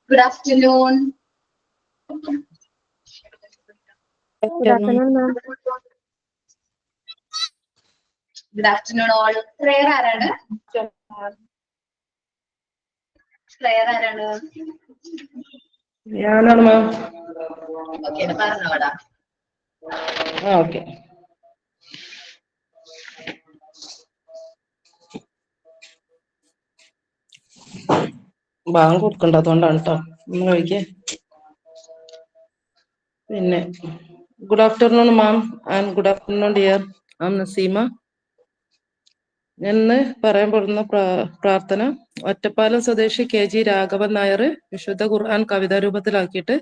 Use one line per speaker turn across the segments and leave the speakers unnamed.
Good afternoon.
Good afternoon, ma'am.
Good afternoon, all. Prayer ആരാണ്? Prayer ആരാണ്?
ഞാനാണ് മാം.
ഓക്കെ, പറഞ്ഞോടാ.
ഓക്കെ. ബാങ്ക് കൊടുക്കണ്ട, അതുകൊണ്ടാണ് കേട്ടോ. ഒന്ന് കഴിക്കേ. പിന്നെ good afternoon ma'am and good afternoon dear. Am Naseema. എന്ന് പറയാൻ പോകുന്ന പ്രാർത്ഥന ഒറ്റപ്പാലം സ്വദേശി KG രാഘവൻ നായർ വിശുദ്ധ ഖുർആൻ കവിതാ രൂപത്തിലാക്കിയിട്ട്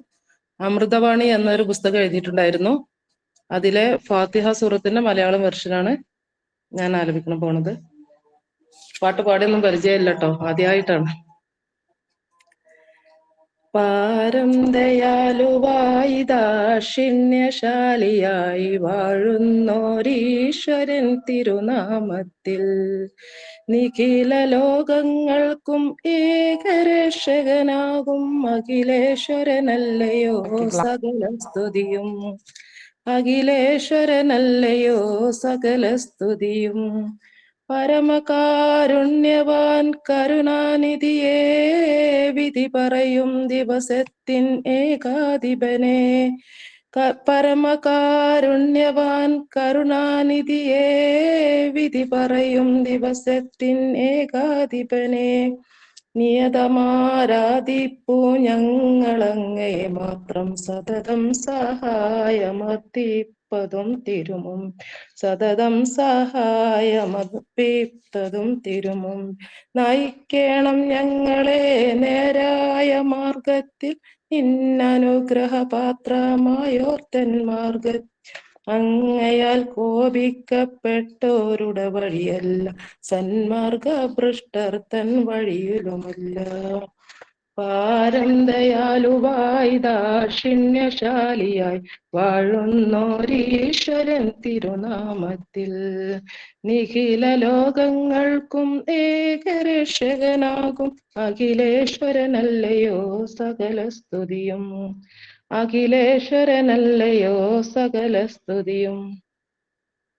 അമൃതവാണി എന്നൊരു പുസ്തകം എഴുതിയിട്ടുണ്ടായിരുന്നു. അതിലെ ഫാത്തിഹ സൂറത്തിന്റെ മലയാളം വെർഷനാണ് ഞാൻ ആലപിക്കണം പോണത്. പാട്ട് പാടിയൊന്നും പരിചയമില്ല കേട്ടോ, ആദ്യമായിട്ടാണ്. പാരം ദയാലുവായി ദാക്ഷിണ്യശാലിയായി വാഴുന്നോരീശ്വരൻ തിരുനാമത്തിൽ നിഖില ലോകങ്ങൾക്കും ഏകരക്ഷകനാകും അഖിലേശ്വരനല്ലയോ സകല സ്തുതിയും. അഖിലേശ്വരനല്ലയോ സകല സ്തുതിയും. പരമകാരുണ്യവാൻ കരുണാനിധിയേ വിധി പറയും ദിവസത്തിൻ ഏകാധിപനെ. പരമകാരുണ്യവാൻ കരുണാനിധിയേ വിധി പറയും ദിവസത്തിൻ ഏകാധിപനെ. നിയതമാരാധിപ്പൂ ഞങ്ങളങ്ങയെ മാത്രം സതതം സഹായമർപ്പിപ്പതും തിരുമും. സതതം സഹായമർപ്പിപ്പതും തിരുമും. നയിക്കണം ഞങ്ങളെ നേരായ മാർഗത്തിൽ നിന്നനുഗ്രഹപാത്രമായോർത്തൻ മാർഗത്തിൽ. അങ്ങയാൽ കോപിക്കപ്പെട്ടോരുടെ വഴിയല്ല, സന്മാർഗഭ്രഷ്ടർ തൻ വഴിയിലുമല്ല. പാരം ദയാലുവായി ദാക്ഷിണ്യശാലിയായി വാഴുന്നോരീശ്വരൻ തിരുനാമത്തിൽ നിഖില ലോകങ്ങൾക്കും ഏകരക്ഷകനാകും അഖിലേശ്വരനല്ലയോ സകല സ്തുതിയും. അഖിലേശ്വരനല്ലയോ സകല സ്തുതിയും.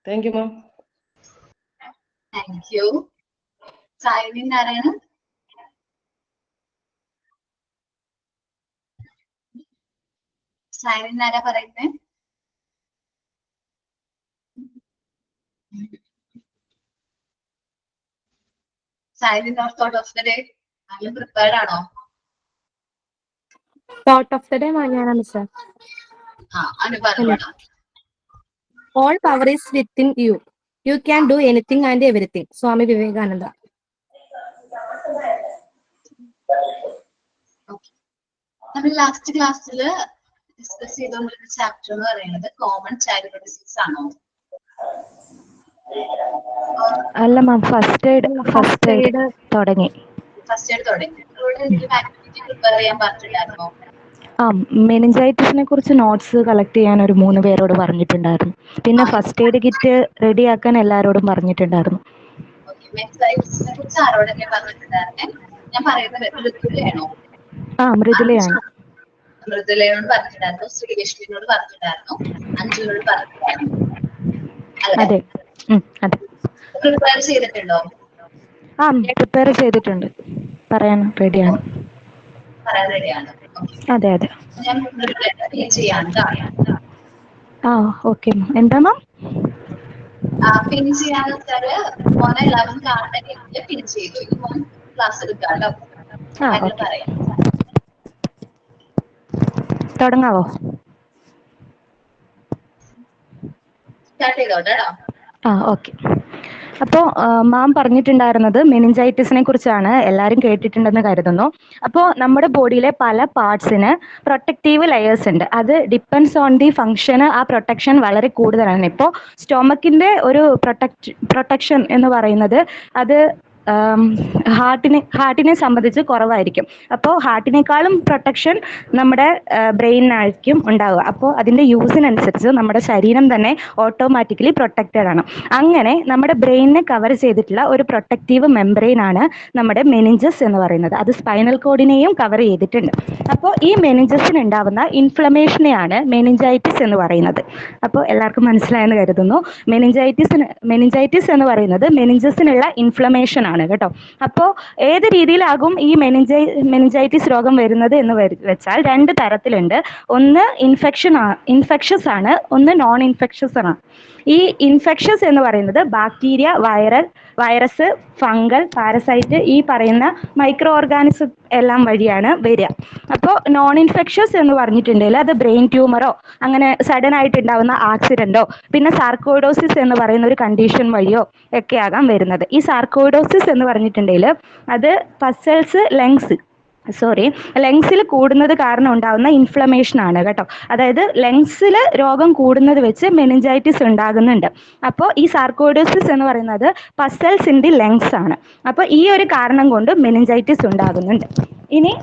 Thank you ma'am.
Thank you. Signing ആരാണ്? Signing ആരാ പറയുന്നത്? Signing of thought of the day. നല്ല പ്രിപ്പയർഡ് ആണോ?
Thought of the day, ഞാനാണ് മിസ്റ്റർ.
അനു പറഞ്ഞോടാ.
All power is within you. You can do anything and everything. Swami Vivekananda.
നമ്മൾ ലാസ്റ്റ് ക്ലാസ്സിൽ discuss ചെയ്തുകൊണ്ടിരുന്ന ചാപ്റ്റർ എന്ന് പറയുന്നത് കോമൺ ചൈൽഡ് ഡിസീസ് ആണോ?
അല്ല മാം, ഫസ്റ്റ് എയ്ഡ് തുടങ്ങി.
ഫസ്റ്റ് എയ്ഡ് തുടങ്ങി. ആക്ടിവിറ്റി പ്രിപ്പയർ ചെയ്യാൻ പറഞ്ഞിട്ടുണ്ടായിരുന്നോ?
മെനിഞ്ചൈറ്റിസിനെ കുറിച്ച് നോട്ട്സ് കളക്ട് ചെയ്യാൻ ഒരു 3 പേരോട് പറഞ്ഞിട്ടുണ്ടായിരുന്നു. പിന്നെ ഫസ്റ്റ് എയ്ഡ് കിറ്റ് റെഡിയാക്കാൻ എല്ലാരോടും പറഞ്ഞിട്ടുണ്ടായിരുന്നു.
മെനിഞ്ചൈറ്റിസിനെ കുറിച്ച് ആരോടൊക്കെ പറഞ്ഞിട്ടുണ്ടായിരുന്നേ? ഞാൻ പറയുന്നത് മൃദുലയാണോ?
മൃദുലയാണ്.
മൃദുലയോട് പറഞ്ഞിട്ടുണ്ടായിരുന്നു, ശ്രീലക്ഷ്മിനോട് പറഞ്ഞിട്ടുണ്ടായിരുന്നു, അഞ്ജുനോട് പറഞ്ഞിട്ടുണ്ടായിരുന്നു.
അതെ അതെ.
പ്രിപ്പയർ ചെയ്തിട്ടുണ്ടോ?
പ്രിപ്പയർ ചെയ്തിട്ടുണ്ട്. പറയാൻ റെഡിയാണ്.
പറയാൻ റെഡിയാണ്.
അതെ അതെ.
ഞാൻ ചെയ്യാൻ
ഓക്കെ മാം. എന്താ മാം?
പിൻ ചെയ്യാന്ന് വെച്ചാല് മോനെ എല്ലാവരും കാണുന്ന രീതിയിൽ പിൻ ചെയ്തു. ഇത് മോൻ ക്ലാസ് എടുക്കാട്ടോ. പറയാം.
തുടങ്ങാവോ?
സ്റ്റാർട്ട് ചെയ്തോട്ടോ.
ഓക്കെ. അപ്പോൾ മാം പറഞ്ഞിട്ടുണ്ടായിരുന്നത് മെനിഞ്ചൈറ്റിസിനെ കുറിച്ചാണ്. എല്ലാവരും കേട്ടിട്ടുണ്ടെന്ന് കരുതുന്നു. അപ്പോൾ നമ്മുടെ ബോഡിയിലെ പല പാർട്സിന് പ്രൊട്ടക്റ്റീവ് ലെയേഴ്സ് ഉണ്ട്. അത് ഡിപ്പെൻഡ്സ് ഓൺ ദി ഫങ്ഷന്. ആ പ്രൊട്ടക്ഷൻ വളരെ കൂടുതലാണ്. ഇപ്പോൾ സ്റ്റൊമക്കിൻ്റെ ഒരു പ്രൊട്ടക്ഷൻ എന്ന് പറയുന്നത് അത് ഹാർട്ടിനെ സംബന്ധിച്ച് കുറവായിരിക്കും. അപ്പോൾ ഹാർട്ടിനേക്കാളും പ്രൊട്ടക്ഷൻ നമ്മുടെ ബ്രെയിനായിരിക്കും ഉണ്ടാവുക. അപ്പോൾ അതിൻ്റെ യൂസിനനുസരിച്ച് നമ്മുടെ ശരീരം തന്നെ ഓട്ടോമാറ്റിക്കലി പ്രൊട്ടക്റ്റഡ് ആണ്. അങ്ങനെ നമ്മുടെ ബ്രെയിനിനെ കവർ ചെയ്തിട്ടുള്ള ഒരു പ്രൊട്ടക്റ്റീവ് മെംബ്രെയിൻ ആണ് നമ്മുടെ മെനിഞ്ചസ് എന്ന് പറയുന്നത്. അത് സ്പൈനൽ കോഡിനെയും കവർ ചെയ്തിട്ടുണ്ട്. അപ്പോൾ ഈ മെനിഞ്ചസിന് ഉണ്ടാവുന്ന ഇൻഫ്ലമേഷനെയാണ് മെനിഞ്ചൈറ്റിസ് എന്ന് പറയുന്നത്. അപ്പോൾ എല്ലാവർക്കും മനസ്സിലായെന്ന് കരുതുന്നു. മെനിഞ്ചൈറ്റിസ് എന്ന് പറയുന്നത് മെനിഞ്ചസിനുള്ള ഇൻഫ്ലമേഷൻ ആണ് കേട്ടോ. അപ്പോൾ ഏത് രീതിയിലാകും ഈ മെനിഞ്ചൈറ്റിസ് രോഗം വരുന്നത് എന്ന് വെച്ചാൽ 2 തരത്തിലുണ്ട്. ഒന്ന് ഇൻഫെക്ഷസ് ആണ്, ഒന്ന് നോൺ ഇൻഫെക്ഷസ് ആണ്. ഈ ഇൻഫെക്ഷസ് എന്ന് പറയുന്നത് ബാക്ടീരിയ, വൈറസ്, ഫംഗൽ, പാരസൈറ്റ്, ഈ പറയുന്ന മൈക്രോ ഓർഗാനിസം എല്ലാം വഴിയാണ് വരിക. അപ്പോൾ നോൺ ഇൻഫെക്ഷസ് എന്ന് പറഞ്ഞിട്ടുണ്ടെങ്കിൽ അത് ബ്രെയിൻ ട്യൂമറോ അങ്ങനെ സഡൻ ആയിട്ട് ഉണ്ടാവുന്ന ആക്സിഡന്റോ പിന്നെ സാർക്കോയിഡോസിസ് എന്ന് പറയുന്ന ഒരു കണ്ടീഷൻ വഴിയോ ഒക്കെ ആകാം വരുന്നത്. ഈ സാർക്കോയിഡോസിസ് എന്ന് പറഞ്ഞിട്ടുണ്ടെങ്കിൽ അത് ലങ്സിൽ കൂടുന്നത് കാരണം ഉണ്ടാകുന്ന ഇൻഫ്ലമേഷൻ ആണ് കേട്ടോ. അതായത് ലങ്സിൽ രോഗം കൂടുന്നത് വെച്ച് മെനിഞ്ചൈറ്റിസ് ഉണ്ടാകുന്നുണ്ട്. അപ്പോൾ ഈ സാർക്കോയിഡോസിസ് എന്ന് പറയുന്നത് പസൽസ് ഇൻ ദി ലങ്സ് ആണ്. അപ്പോൾ ഈ ഒരു കാരണം കൊണ്ട് മെനിഞ്ചൈറ്റിസ് ഉണ്ടാകുന്നുണ്ട്. ഇനി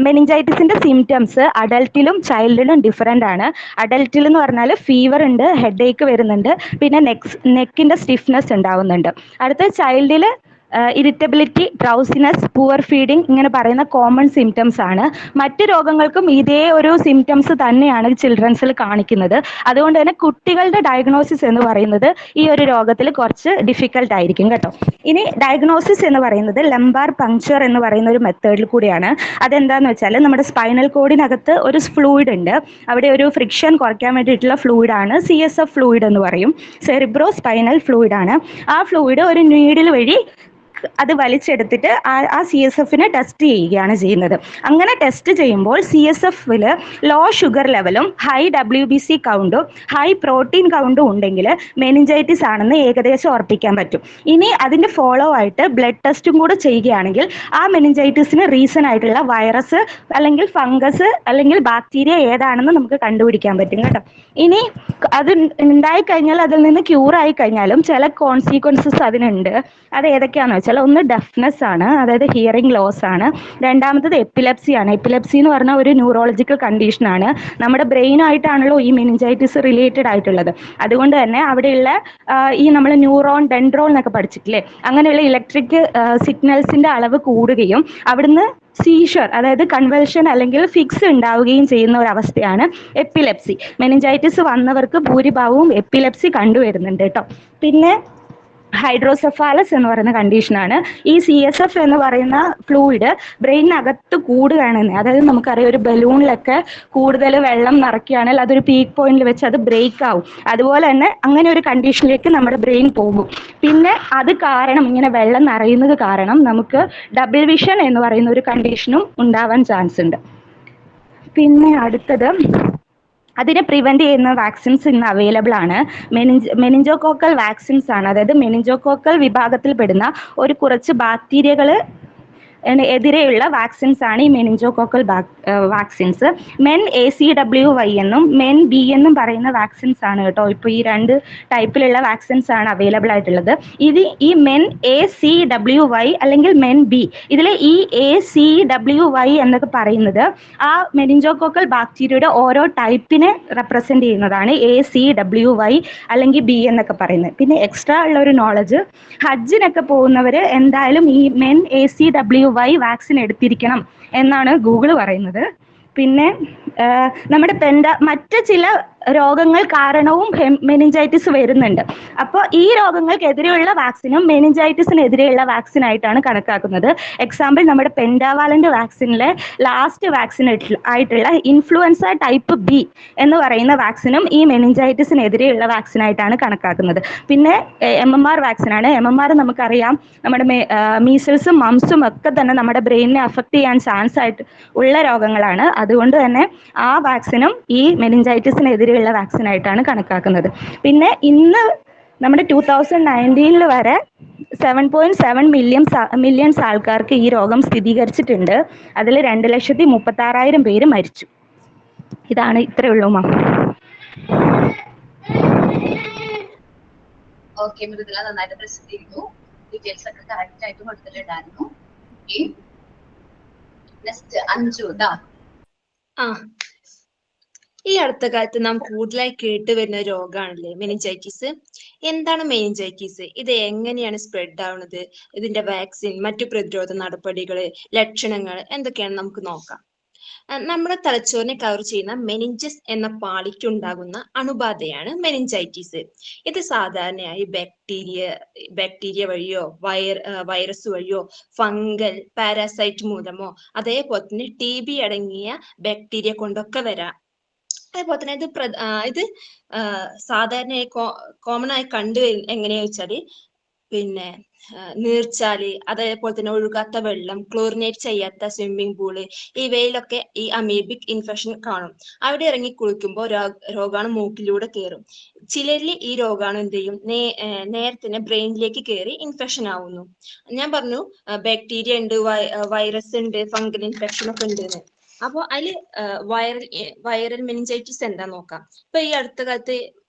മെനിഞ്ചൈറ്റിസിന്റെ സിംറ്റംസ് അഡൽട്ടിലും ചൈൽഡിലും ഡിഫറെൻ്റ് ആണ്. അഡൽട്ടിൽ എന്ന് പറഞ്ഞാൽ ഫീവർ ഉണ്ട്, ഹെഡ് ഏക്ക് വരുന്നുണ്ട്, പിന്നെ നെക്കിന്റെ സ്റ്റിഫ്നെസ് ഉണ്ടാവുന്നുണ്ട്. അടുത്ത ചൈൽഡിൽ ഇറിറ്റബിലിറ്റി, ഡ്രൗസിനെസ്, പുവർ ഫീഡിങ് ഇങ്ങനെ പറയുന്ന കോമൺ സിംറ്റംസ് ആണ്. മറ്റ് രോഗങ്ങൾക്കും ഇതേ ഒരു സിംറ്റംസ് തന്നെയാണ് ചിൽഡ്രൻസിൽ കാണിക്കുന്നത്. അതുകൊണ്ട് തന്നെ കുട്ടികളുടെ ഡയഗ്നോസിസ് എന്ന് പറയുന്നത് ഈ ഒരു രോഗത്തിൽ കുറച്ച് ഡിഫിക്കൽട്ട് ആയിരിക്കും കേട്ടോ. ഇനി ഡയഗ്നോസിസ് എന്ന് പറയുന്നത് ലംബാർ പങ്ക്ചർ എന്ന് പറയുന്ന ഒരു മെത്തേഡിൽ കൂടിയാണ്. അതെന്താന്ന് വെച്ചാൽ നമ്മുടെ സ്പൈനൽ കോഡിനകത്ത് ഒരു ഫ്ലൂയിഡ് ഉണ്ട്. അവിടെ ഒരു ഫ്രിക്ഷൻ കുറയ്ക്കാൻ വേണ്ടിയിട്ടുള്ള ഫ്ലൂയിഡാണ് CSF ഫ്ലൂയിഡ് എന്ന് പറയും. സെറിബ്രോ സ്പൈനൽ ഫ്ലൂയിഡ് ആണ്. ആ ഫ്ലൂയിഡ് ഒരു നീഡിൽ വഴി അത് വലിച്ചെടുത്തിട്ട് ആ CSFനെ ടെസ്റ്റ് ചെയ്യുകയാണ് ചെയ്യുന്നത്. അങ്ങനെ ടെസ്റ്റ് ചെയ്യുമ്പോൾ CSFൽ ലോ ഷുഗർ ലെവലും ഹൈ WBC കൗണ്ടും ഹൈ പ്രോട്ടീൻ കൗണ്ടും ഉണ്ടെങ്കിൽ മെനിഞ്ചൈറ്റിസ് ആണെന്ന് ഏകദേശം ഉറപ്പിക്കാൻ പറ്റും. ഇനി അതിൻ്റെ ഫോളോ ആയിട്ട് ബ്ലഡ് ടെസ്റ്റും കൂടെ ചെയ്യുകയാണെങ്കിൽ ആ മെനിഞ്ചൈറ്റിസിന് റീസൺ ആയിട്ടുള്ള വൈറസ് അല്ലെങ്കിൽ ഫംഗസ് അല്ലെങ്കിൽ ബാക്ടീരിയ ഏതാണെന്ന് നമുക്ക് കണ്ടുപിടിക്കാൻ പറ്റും കേട്ടോ. ഇനി അത് ഉണ്ടായിക്കഴിഞ്ഞാൽ അതിൽ നിന്ന് ക്യൂർ ആയി കഴിഞ്ഞാലും ചില കോൺസിക്വൻസസ് അതിനുണ്ട്. അത് ഏതൊക്കെയാണെന്ന് വെച്ചാൽ ഒന്ന് ഡെഫ്നെസ് ആണ്, അതായത് ഹിയറിംഗ് ലോസ് ആണ്. രണ്ടാമത്തത് എപ്പിലെപ്സി ആണ്. എപ്പിലെപ്സി എന്ന് പറഞ്ഞാൽ ഒരു ന്യൂറോളജിക്കൽ കണ്ടീഷൻ ആണ്. നമ്മുടെ ബ്രെയിനായിട്ടാണല്ലോ ഈ മെനിഞ്ചൈറ്റിസ് റിലേറ്റഡ് ആയിട്ടുള്ളത്. അതുകൊണ്ട് തന്നെ അവിടെയുള്ള ഈ നമ്മൾ ന്യൂറോൺ ഡെൻഡ്രോൺ എന്നൊക്കെ പഠിച്ചിട്ടില്ലേ, അങ്ങനെയുള്ള ഇലക്ട്രിക് സിഗ്നൽസിന്റെ അളവ് കൂടുകയും അവിടുന്ന് സീഷർ അതായത് കൺവൽഷൻ അല്ലെങ്കിൽ ഫിക്സ് ഉണ്ടാവുകയും ചെയ്യുന്ന ഒരു അവസ്ഥയാണ് എപ്പിലെപ്സി. മെനിഞ്ചൈറ്റിസ് വന്നവർക്ക് ഭൂരിഭാഗവും എപ്പിലെപ്സി കണ്ടുവരുന്നുണ്ട് കേട്ടോ. പിന്നെ ഹൈഡ്രോസെഫാലസ് എന്ന് പറയുന്ന കണ്ടീഷനാണ്. ഈ CSF എന്ന് പറയുന്ന ഫ്ലൂയിഡ് ബ്രെയിനകത്ത് കൂടുകയാണെന്ന്, അതായത് നമുക്കറിയാം ഒരു ബലൂണിലൊക്കെ കൂടുതൽ വെള്ളം നിറയ്ക്കുകയാണെങ്കിൽ അതൊരു പീക്ക് പോയിന്റിൽ വെച്ച് അത് ബ്രേക്ക് ആവും. അതുപോലെ തന്നെ അങ്ങനെ ഒരു കണ്ടീഷനിലേക്ക് നമ്മുടെ ബ്രെയിൻ പോകും. പിന്നെ അത് കാരണം ഇങ്ങനെ വെള്ളം നിറയുന്നത് കാരണം നമുക്ക് ഡബിൾ വിഷൻ എന്ന് പറയുന്ന ഒരു കണ്ടീഷനും ഉണ്ടാവാൻ ചാൻസ് ഉണ്ട്. പിന്നെ അടുത്തത് അതിനെ പ്രിവെന്റ് ചെയ്യുന്ന വാക്സിൻസ് ഇന്ന് അവൈലബിൾ ആണ്. മെനിഞ്ചോകോക്കൽ വാക്സിൻസ് ആണ്. അതായത് മെനിഞ്ചോകോക്കൽ വിഭാഗത്തിൽ പെടുന്ന ഒരു കുറച്ച് ബാക്ടീരിയകൾ എതിരെയുള്ള വാക്സിൻസ് ആണ് ഈ മെനിഞ്ചോകോക്കൽ വാക്സിൻസ്. മെൻ ACWY എന്നും മെൻ B എന്നും പറയുന്ന വാക്സിൻസ് ആണ് കേട്ടോ. ഇപ്പോൾ ഈ 2 ടൈപ്പിലുള്ള വാക്സിൻസ് ആണ് അവൈലബിൾ ആയിട്ടുള്ളത്. ഈ മെൻ ACWY അല്ലെങ്കിൽ മെൻ B, ഇതിലെ ഈ ACWY എന്നൊക്കെ പറയുന്നത് ആ മെനിഞ്ചോകോക്കൽ ബാക്ടീരിയയുടെ ഓരോ ടൈപ്പിനെ റെപ്രസെന്റ് ചെയ്യുന്നതാണ് ACWY അല്ലെങ്കിൽ B എന്നൊക്കെ പറയുന്നത്. പിന്നെ എക്സ്ട്രാ ഉള്ള ഒരു നോളജ്, ഹജ്ജിനൊക്കെ പോകുന്നവർ എന്തായാലും ഈ മെൻ ACWY വാക്സിൻ എടുത്തിരിക്കണം എന്നാണ് ഗൂഗിൾ പറയുന്നത്. പിന്നെ നമ്മുടെ മറ്റ് ചില രോഗങ്ങൾ കാരണവും മെനിഞ്ചൈറ്റിസ് വരുന്നുണ്ട്. അപ്പോൾ ഈ രോഗങ്ങൾക്കെതിരെയുള്ള വാക്സിനും മെനിഞ്ചൈറ്റിസിനെതിരെയുള്ള വാക്സിനായിട്ടാണ് കണക്കാക്കുന്നത്. എക്സാമ്പിൾ നമ്മുടെ പെൻഡാവാലന്റ് വാക്സിനിലെ ലാസ്റ്റ് വാക്സിൻ ആയിട്ടുള്ള ഇൻഫ്ലുവൻസ ടൈപ്പ് B എന്ന് പറയുന്ന വാക്സിനും ഈ മെനിഞ്ചൈറ്റിസിനെതിരെയുള്ള വാക്സിനായിട്ടാണ് കണക്കാക്കുന്നത്. പിന്നെ MMR വാക്സിനാണ്. MMR നമുക്കറിയാം നമ്മുടെ മീസിൽസും മംസും ഒക്കെ തന്നെ നമ്മുടെ ബ്രെയിനിനെ അഫക്റ്റ് ചെയ്യാൻ ചാൻസ് ആയിട്ട് ഉള്ള രോഗങ്ങളാണ്. അതുകൊണ്ട് തന്നെ ആ വാക്സിനും ഈ മെനിഞ്ചൈറ്റിസിനെതിരെയുള്ള വാക്സിനായിട്ടാണ് കണക്കാക്കുന്നത്. പിന്നെ ഇന്ന് നമ്മുടെ 2019 വരെ 7.7 മില്യൺസ് ആൾക്കാർക്ക് ഈ രോഗം സ്ഥിരീകരിച്ചിട്ടുണ്ട്. അതിൽ 2,36,000 പേര് മരിച്ചു. ഇതാണ് ഇത്രയേ ഉള്ളൂ മാം.
ഓക്കെ മൃദുല, നന്നായിട്ട് പ്രസിദ്ധീകരിച്ചു. ഡീറ്റെയിൽസ് ഒക്കെ കറക്റ്റ് ആയിട്ട് കൊടുത്തിട്ടുണ്ടായിരുന്നു. നെക്സ്റ്റ് അഞ്ചു കേട്ടോ.
ഈ അടുത്ത കാലത്ത് നാം കൂടുതലായി കേട്ടുവരുന്ന രോഗമാണല്ലേ മെനിഞ്ചൈറ്റിസ്. എന്താണ് മെനിഞ്ചൈറ്റിസ്? ഇത് എങ്ങനെയാണ് സ്പ്രെഡ് ആവുന്നത്? ഇതിന്റെ വാക്സിൻ, മറ്റു പ്രതിരോധ നടപടികള്, ലക്ഷണങ്ങൾ എന്തൊക്കെയാണ് നമുക്ക് നോക്കാം. നമ്മുടെ തലച്ചോറിനെ കവർ ചെയ്യുന്ന മെനിഞ്ചസ് എന്ന പാളിക്കുണ്ടാകുന്ന അണുബാധയാണ് മെനിഞ്ചൈറ്റിസ്. ഇത് സാധാരണയായി ബാക്ടീരിയ വഴിയോ വൈറസ് വഴിയോ ഫംഗൽ പാരാസൈറ്റ് മൂലമോ അതേപോലെ തന്നെ TB അടങ്ങിയ ബാക്ടീരിയ കൊണ്ടൊക്കെ വരാം. അതേപോലെ തന്നെ ഇത് സാധാരണയായി കോമൺ ആയി എങ്ങനെയാ വെച്ചാല് പിന്നെ നീർച്ചാല്, അതേപോലെ തന്നെ ഒഴുകാത്ത വെള്ളം, ക്ലോറിനേറ്റ് ചെയ്യാത്ത സ്വിമ്മിംഗ് പൂള്, ഇവയിലൊക്കെ ഈ അമീബിക് ഇൻഫെക്ഷൻ കാണും. അവിടെ ഇറങ്ങി കുളിക്കുമ്പോൾ രോഗാണു മൂക്കിലൂടെ കയറും. ചിലരിൽ ഈ രോഗാണു എന്ത് ചെയ്യും, നേരെ തന്നെ ബ്രെയിനിലേക്ക് കയറി ഇൻഫെക്ഷൻ ആവുന്നു. ഞാൻ പറഞ്ഞു ബാക്ടീരിയ ഉണ്ട്, വൈറസ് ഉണ്ട്, ഫംഗൽ ഇൻഫെക്ഷൻ ഒക്കെ ഉണ്ട്. അപ്പൊ അതില് വൈറൽ മെനിഞ്ചൈറ്റിസ് എന്താ നോക്കാം. ഇപ്പൊ ഈ അടുത്ത കാലത്ത്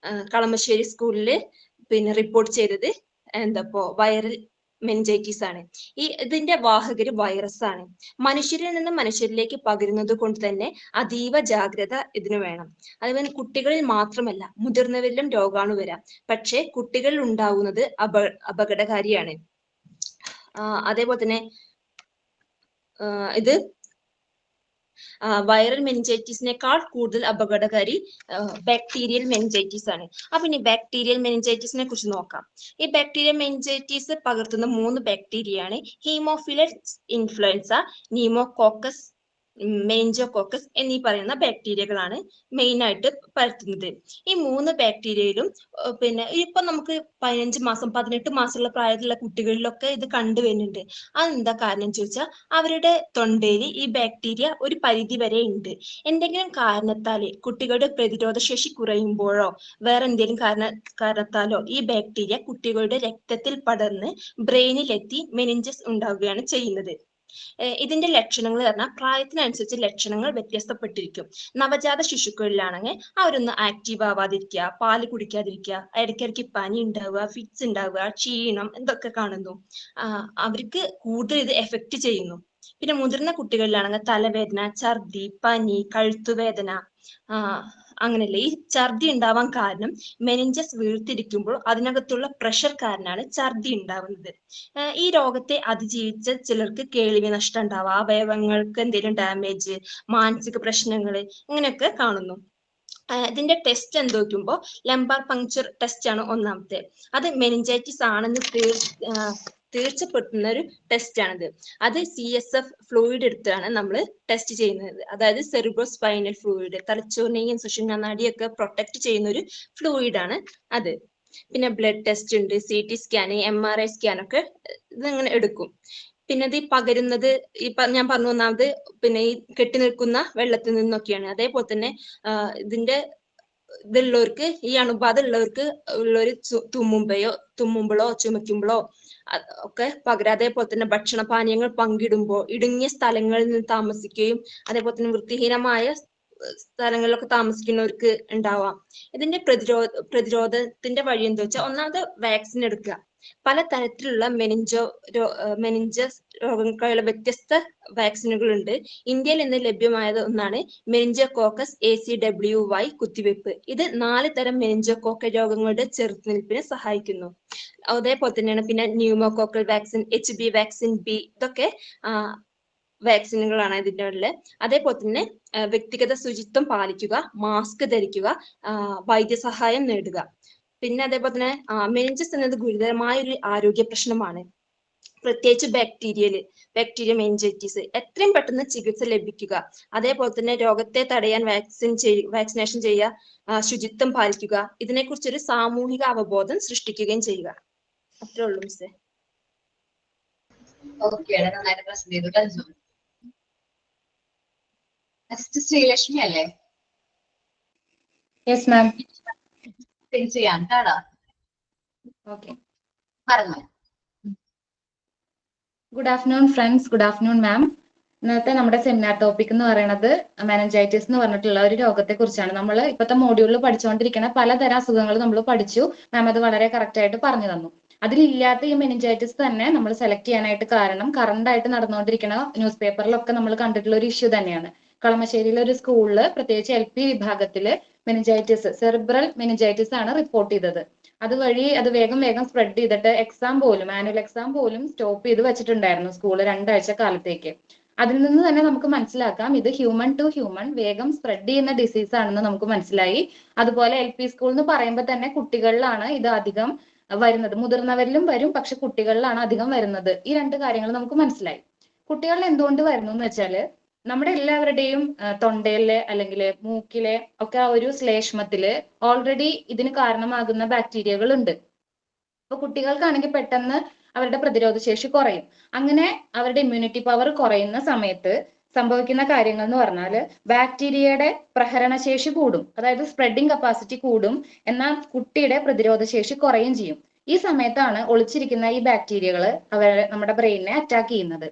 കളമശ്ശേരി സ്കൂളില് റിപ്പോർട്ട് ചെയ്തത് എന്താപ്പോ വൈറൽ മെനിഞ്ചൈറ്റിസ് ആണ്. ഇതിന്റെ വാഹകര് വൈറസ് ആണ്. മനുഷ്യരിൽ നിന്ന് മനുഷ്യരിലേക്ക് പകരുന്നത് കൊണ്ട് തന്നെ അതീവ ജാഗ്രത ഇതിന് വേണം. അതുപോലെ കുട്ടികളിൽ മാത്രമല്ല മുതിർന്നവരിലും രോഗാണു വരാം. പക്ഷെ കുട്ടികളിൽ ഉണ്ടാവുന്നത് അപകടകാരിയാണ്. അതേപോലെ തന്നെ ഇത് വൈറൽ മെനിഞ്ചൈറ്റിസിനേക്കാൾ കൂടുതൽ അപകടകാരി ബാക്ടീരിയൽ മെനിഞ്ചൈറ്റിസ് ആണ്. അപ്പൊ ഇനി ബാക്ടീരിയൽ മെനിഞ്ചൈറ്റിസിനെ കുറിച്ച് നോക്കാം. ഈ ബാക്ടീരിയൽ മെനിഞ്ചൈറ്റിസ് പകർത്തുന്ന 3 ബാക്ടീരിയയാണ് ഹീമോഫിലസ് ഇൻഫ്ലുവൻസ, ന്യൂമോകോക്കസ്, മെനിഞ്ചോകോക്കസ് എന്നീ പറയുന്ന ബാക്ടീരിയകളാണ് മെയിൻ ആയിട്ട് പരത്തുന്നത്. ഈ 3 ബാക്ടീരിയയിലും ഇപ്പൊ നമുക്ക് 15 മാസം 18 മാസമുള്ള പ്രായത്തിലുള്ള കുട്ടികളിലൊക്കെ ഇത് കണ്ടുവരുന്നുണ്ട്. അതെന്താ കാരണം ചോദിച്ചാൽ അവരുടെ തൊണ്ടയിൽ ഈ ബാക്ടീരിയ ഒരു പരിധി വരെ ഉണ്ട്. എന്തെങ്കിലും കാരണത്താല് കുട്ടികളുടെ പ്രതിരോധ ശേഷി കുറയുമ്പോഴോ വേറെ എന്തെങ്കിലും കാരണത്താലോ ഈ ബാക്ടീരിയ കുട്ടികളുടെ രക്തത്തിൽ പടർന്ന് ബ്രെയിനിലെത്തി മെനിഞ്ചസ് ഉണ്ടാവുകയാണ് ചെയ്യുന്നത്. ഇതിന്റെ ലക്ഷണങ്ങൾ പറഞ്ഞാൽ പ്രായത്തിനനുസരിച്ച് ലക്ഷണങ്ങൾ വ്യത്യസ്തപ്പെട്ടിരിക്കും. നവജാത ശിശുക്കളിലാണെങ്കിൽ അവരൊന്ന് ആക്റ്റീവ് ആവാതിരിക്കുക, പാല് കുടിക്കാതിരിക്കുക, ഇടയ്ക്കിടയ്ക്ക് പനി ഉണ്ടാവുക, ഫിറ്റ്സ് ഉണ്ടാവുക, ക്ഷീണം ഇതൊക്കെ കാണുന്നു. അവർക്ക് കൂടുതൽ ഇത് എഫക്റ്റ് ചെയ്യുന്നു. പിന്നെ മുതിർന്ന കുട്ടികളിലാണെങ്കിൽ തലവേദന, ഛർദി, പനി, കഴുത്തുവേദന, അങ്ങനെയല്ലേ. ഈ ഛർദി ഉണ്ടാവാൻ കാരണം മെനിഞ്ചസ് വീഴ്ത്തിരിക്കുമ്പോൾ അതിനകത്തുള്ള പ്രഷർ കാരണമാണ് ഛർദി ഉണ്ടാവുന്നത്. ഈ രോഗത്തെ അതിജീവിച്ച ചിലർക്ക് കേൾവി നഷ്ടം ഉണ്ടാവുക, അവയവങ്ങൾക്ക് എന്തെങ്കിലും ഡാമേജ്, മാനസിക പ്രശ്നങ്ങള് ഇങ്ങനെയൊക്കെ കാണുന്നു. ഇതിന്റെ ടെസ്റ്റ് എന്ത് നോക്കുമ്പോൾ ലംബാർ പങ്ക്ചർ ടെസ്റ്റ് ആണ് ഒന്നാമത്തെ. അത് മെനിഞ്ചൈറ്റിസ് ആണെന്ന് തീർച്ചപ്പെടുത്തുന്ന ഒരു ടെസ്റ്റ് ആണിത്. അത് CSF ഫ്ലൂയിഡ് എടുത്താണ് നമ്മൾ ടെസ്റ്റ് ചെയ്യുന്നത്. അതായത് സെറിബ്രോസ്പൈനൽ ഫ്ലൂയിഡ്, തലച്ചോറിനെയും സുഷുമ്നാ നാഡിയൊക്കെ പ്രൊട്ടക്ട് ചെയ്യുന്ന ഒരു ഫ്ലൂയിഡ് ആണ് അത്. പിന്നെ ബ്ലഡ് ടെസ്റ്റ് ഉണ്ട്, CT സ്കാൻ, MRI സ്കാൻ ഒക്കെ ഇതിങ്ങനെ എടുക്കും. പിന്നെ ഇത് പകരുന്നത് ഞാൻ പറഞ്ഞു ഒന്നാമത് ഈ കെട്ടി നിൽക്കുന്ന വെള്ളത്തിൽ നിന്നൊക്കെയാണ്. അതേപോലെ തന്നെ ഇതുള്ളവർക്ക്, ഈ അണുബാധ ഉള്ളവർക്ക് ഉള്ളൊരു തുമ്മുമ്പോഴോ ചുമയ്ക്കുമ്പോഴോ ഒക്കെ പകരം. അതേപോലെ തന്നെ ഭക്ഷണപാനീയങ്ങൾ പങ്കിടുമ്പോൾ, ഇടുങ്ങിയ സ്ഥലങ്ങളിൽ നിന്ന് താമസിക്കുകയും അതേപോലെ തന്നെ വൃത്തിഹീനമായ സ്ഥലങ്ങളിലൊക്കെ താമസിക്കുന്നവർക്ക് ഉണ്ടാവാം. ഇതിന്റെ പ്രതിരോധത്തിന്റെ വഴി എന്താ വെച്ചാൽ ഒന്നാമത് വാക്സിൻ എടുക്കുക. പലതരത്തിലുള്ള മെനിഞ്ചസ് രോഗങ്ങൾക്കുള്ള വ്യത്യസ്ത വാക്സിനുകൾ ഉണ്ട്. ഇന്ത്യയിൽ ഇന്ന് ലഭ്യമായത് ഒന്നാണ് മെനിഞ്ചോകോക്കസ് ACWY കുത്തിവെപ്പ്. ഇത് 4 തരം മെനിഞ്ചോകോക്കൽ രോഗങ്ങളുടെ ചെറുത്തുനിൽപ്പിനെ സഹായിക്കുന്നു. അതേപോലെ തന്നെയാണ് പിന്നെ pneumococcal vaccine, HB vaccine B, ഇതൊക്കെ വാക്സിനുകളാണ് ഇതിൻ്റെ ഉള്ളത്. അതേപോലെ തന്നെ വ്യക്തിഗത ശുചിത്വം പാലിക്കുക, മാസ്ക് ധരിക്കുക, വൈദ്യസഹായം നേടുക. പിന്നെ അതേപോലെ തന്നെ മെനിഞ്ചസ് എന്നത് ഗുരുതരമായ ഒരു ആരോഗ്യ പ്രശ്നമാണ്. പ്രത്യേകിച്ച് ബാക്ടീരിയ മെനിഞ്ചൈറ്റിസ്. എത്രയും പെട്ടെന്ന് ചികിത്സ ലഭിക്കുക. അതേപോലെ തന്നെ രോഗത്തെ തടയാൻ വാക്സിനേഷൻ ചെയ്യുക, ശുചിത്വം പാലിക്കുക. ഇതിനെക്കുറിച്ചൊരു സാമൂഹിക അവബോധം സൃഷ്ടിക്കുകയും ചെയ്യുക. അത്രേ ഉള്ളൂ മിസ്സേ.
ഓക്കെ, നന്നായിട്ട് പ്രസന്റ് ചെയ്തു. കഴിഞ്ഞു. നെക്സ്റ്റ് ശ്രീലക്ഷ്മി അല്ലേ?
Yes ma'am.
ചെയ്യാം കേട്ടോ.
ഓക്കെ.
പറഞ്ഞു.
Good afternoon friends. Good afternoon മാം. ഇന്നത്തെ നമ്മുടെ സെമിനാർ ടോപ്പിക് എന്ന് പറയുന്നത് മെനിഞ്ചൈറ്റിസ് എന്ന് പറഞ്ഞിട്ടുള്ള ഒരു രോഗത്തെ കുറിച്ചാണ്. നമ്മൾ ഇപ്പോഴത്തെ മോഡ്യൂളിൽ പഠിച്ചുകൊണ്ടിരിക്കുന്ന പലതരം അസുഖങ്ങൾ നമ്മൾ പഠിച്ചു. മാം അത് വളരെ കറക്റ്റ് ആയിട്ട് പറഞ്ഞു തന്നു. അതിലില്ലാത്ത ഈ മെനിഞ്ചൈറ്റിസ് തന്നെ നമ്മൾ സെലക്ട് ചെയ്യാനായിട്ട് കാരണം കറണ്ട് ആയിട്ട് നടന്നുകൊണ്ടിരിക്കുന്ന ന്യൂസ് പേപ്പറിലൊക്കെ നമ്മൾ കണ്ടിട്ടുള്ള ഒരു ഇഷ്യൂ തന്നെയാണ്. കളമശ്ശേരിയിലെ ഒരു സ്കൂളില് പ്രത്യേകിച്ച് LP വിഭാഗത്തില് മെനിഞ്ചൈറ്റിസ്, സെറിബ്രൽ മെനിഞ്ചൈറ്റിസ് ആണ് റിപ്പോർട്ട് ചെയ്തത്. അതുവഴി അത് വേഗം സ്പ്രെഡ് ചെയ്തിട്ട് ആനുവൽ എക്സാം പോലും സ്റ്റോപ്പ് ചെയ്ത് വെച്ചിട്ടുണ്ടായിരുന്നു സ്കൂള് 2 ആഴ്ച കാലത്തേക്ക്. അതിൽ നിന്ന് തന്നെ നമുക്ക് മനസ്സിലാക്കാം ഇത് ഹ്യൂമൻ ടു ഹ്യൂമൻ വേഗം സ്പ്രെഡ് ചെയ്യുന്ന ഡിസീസ് ആണെന്ന് നമുക്ക് മനസ്സിലായി. അതുപോലെ LP സ്കൂൾ എന്ന് പറയുമ്പോൾ തന്നെ കുട്ടികളിലാണ് ഇത് അധികം വരുന്നത്. മുതിർന്നവരിലും വരും, പക്ഷെ കുട്ടികളിലാണ് അധികം വരുന്നത്. ഈ 2 കാര്യങ്ങൾ നമുക്ക് മനസ്സിലായി. കുട്ടികളിൽ എന്തുകൊണ്ട് വരുന്നു എന്ന് വെച്ചാല് നമ്മുടെ എല്ലാവരുടെയും തൊണ്ടയിലെ അല്ലെങ്കിൽ മൂക്കിലെ ഒക്കെ ആ ഒരു ശ്ലേഷ്മത്തില് ഓൾറെഡി ഇതിന് കാരണമാകുന്ന ബാക്ടീരിയകൾ ഉണ്ട്. അപ്പൊ കുട്ടികൾക്കാണെങ്കിൽ പെട്ടെന്ന് അവരുടെ പ്രതിരോധ ശേഷി കുറയും. അങ്ങനെ അവരുടെ ഇമ്മ്യൂണിറ്റി പവർ കുറയുന്ന സമയത്ത് സംഭവിക്കുന്ന കാര്യങ്ങൾ എന്ന് പറഞ്ഞാല് ബാക്ടീരിയയുടെ പ്രഹരണശേഷി കൂടും, അതായത് സ്പ്രെഡിങ് കപ്പാസിറ്റി കൂടും, എന്നാൽ കുട്ടിയുടെ പ്രതിരോധ ശേഷി കുറയും ചെയ്യും. ഈ സമയത്താണ് ഒളിച്ചിരിക്കുന്ന ഈ ബാക്ടീരിയകൾ നമ്മുടെ ബ്രെയിനിനെ അറ്റാക്ക് ചെയ്യുന്നത്.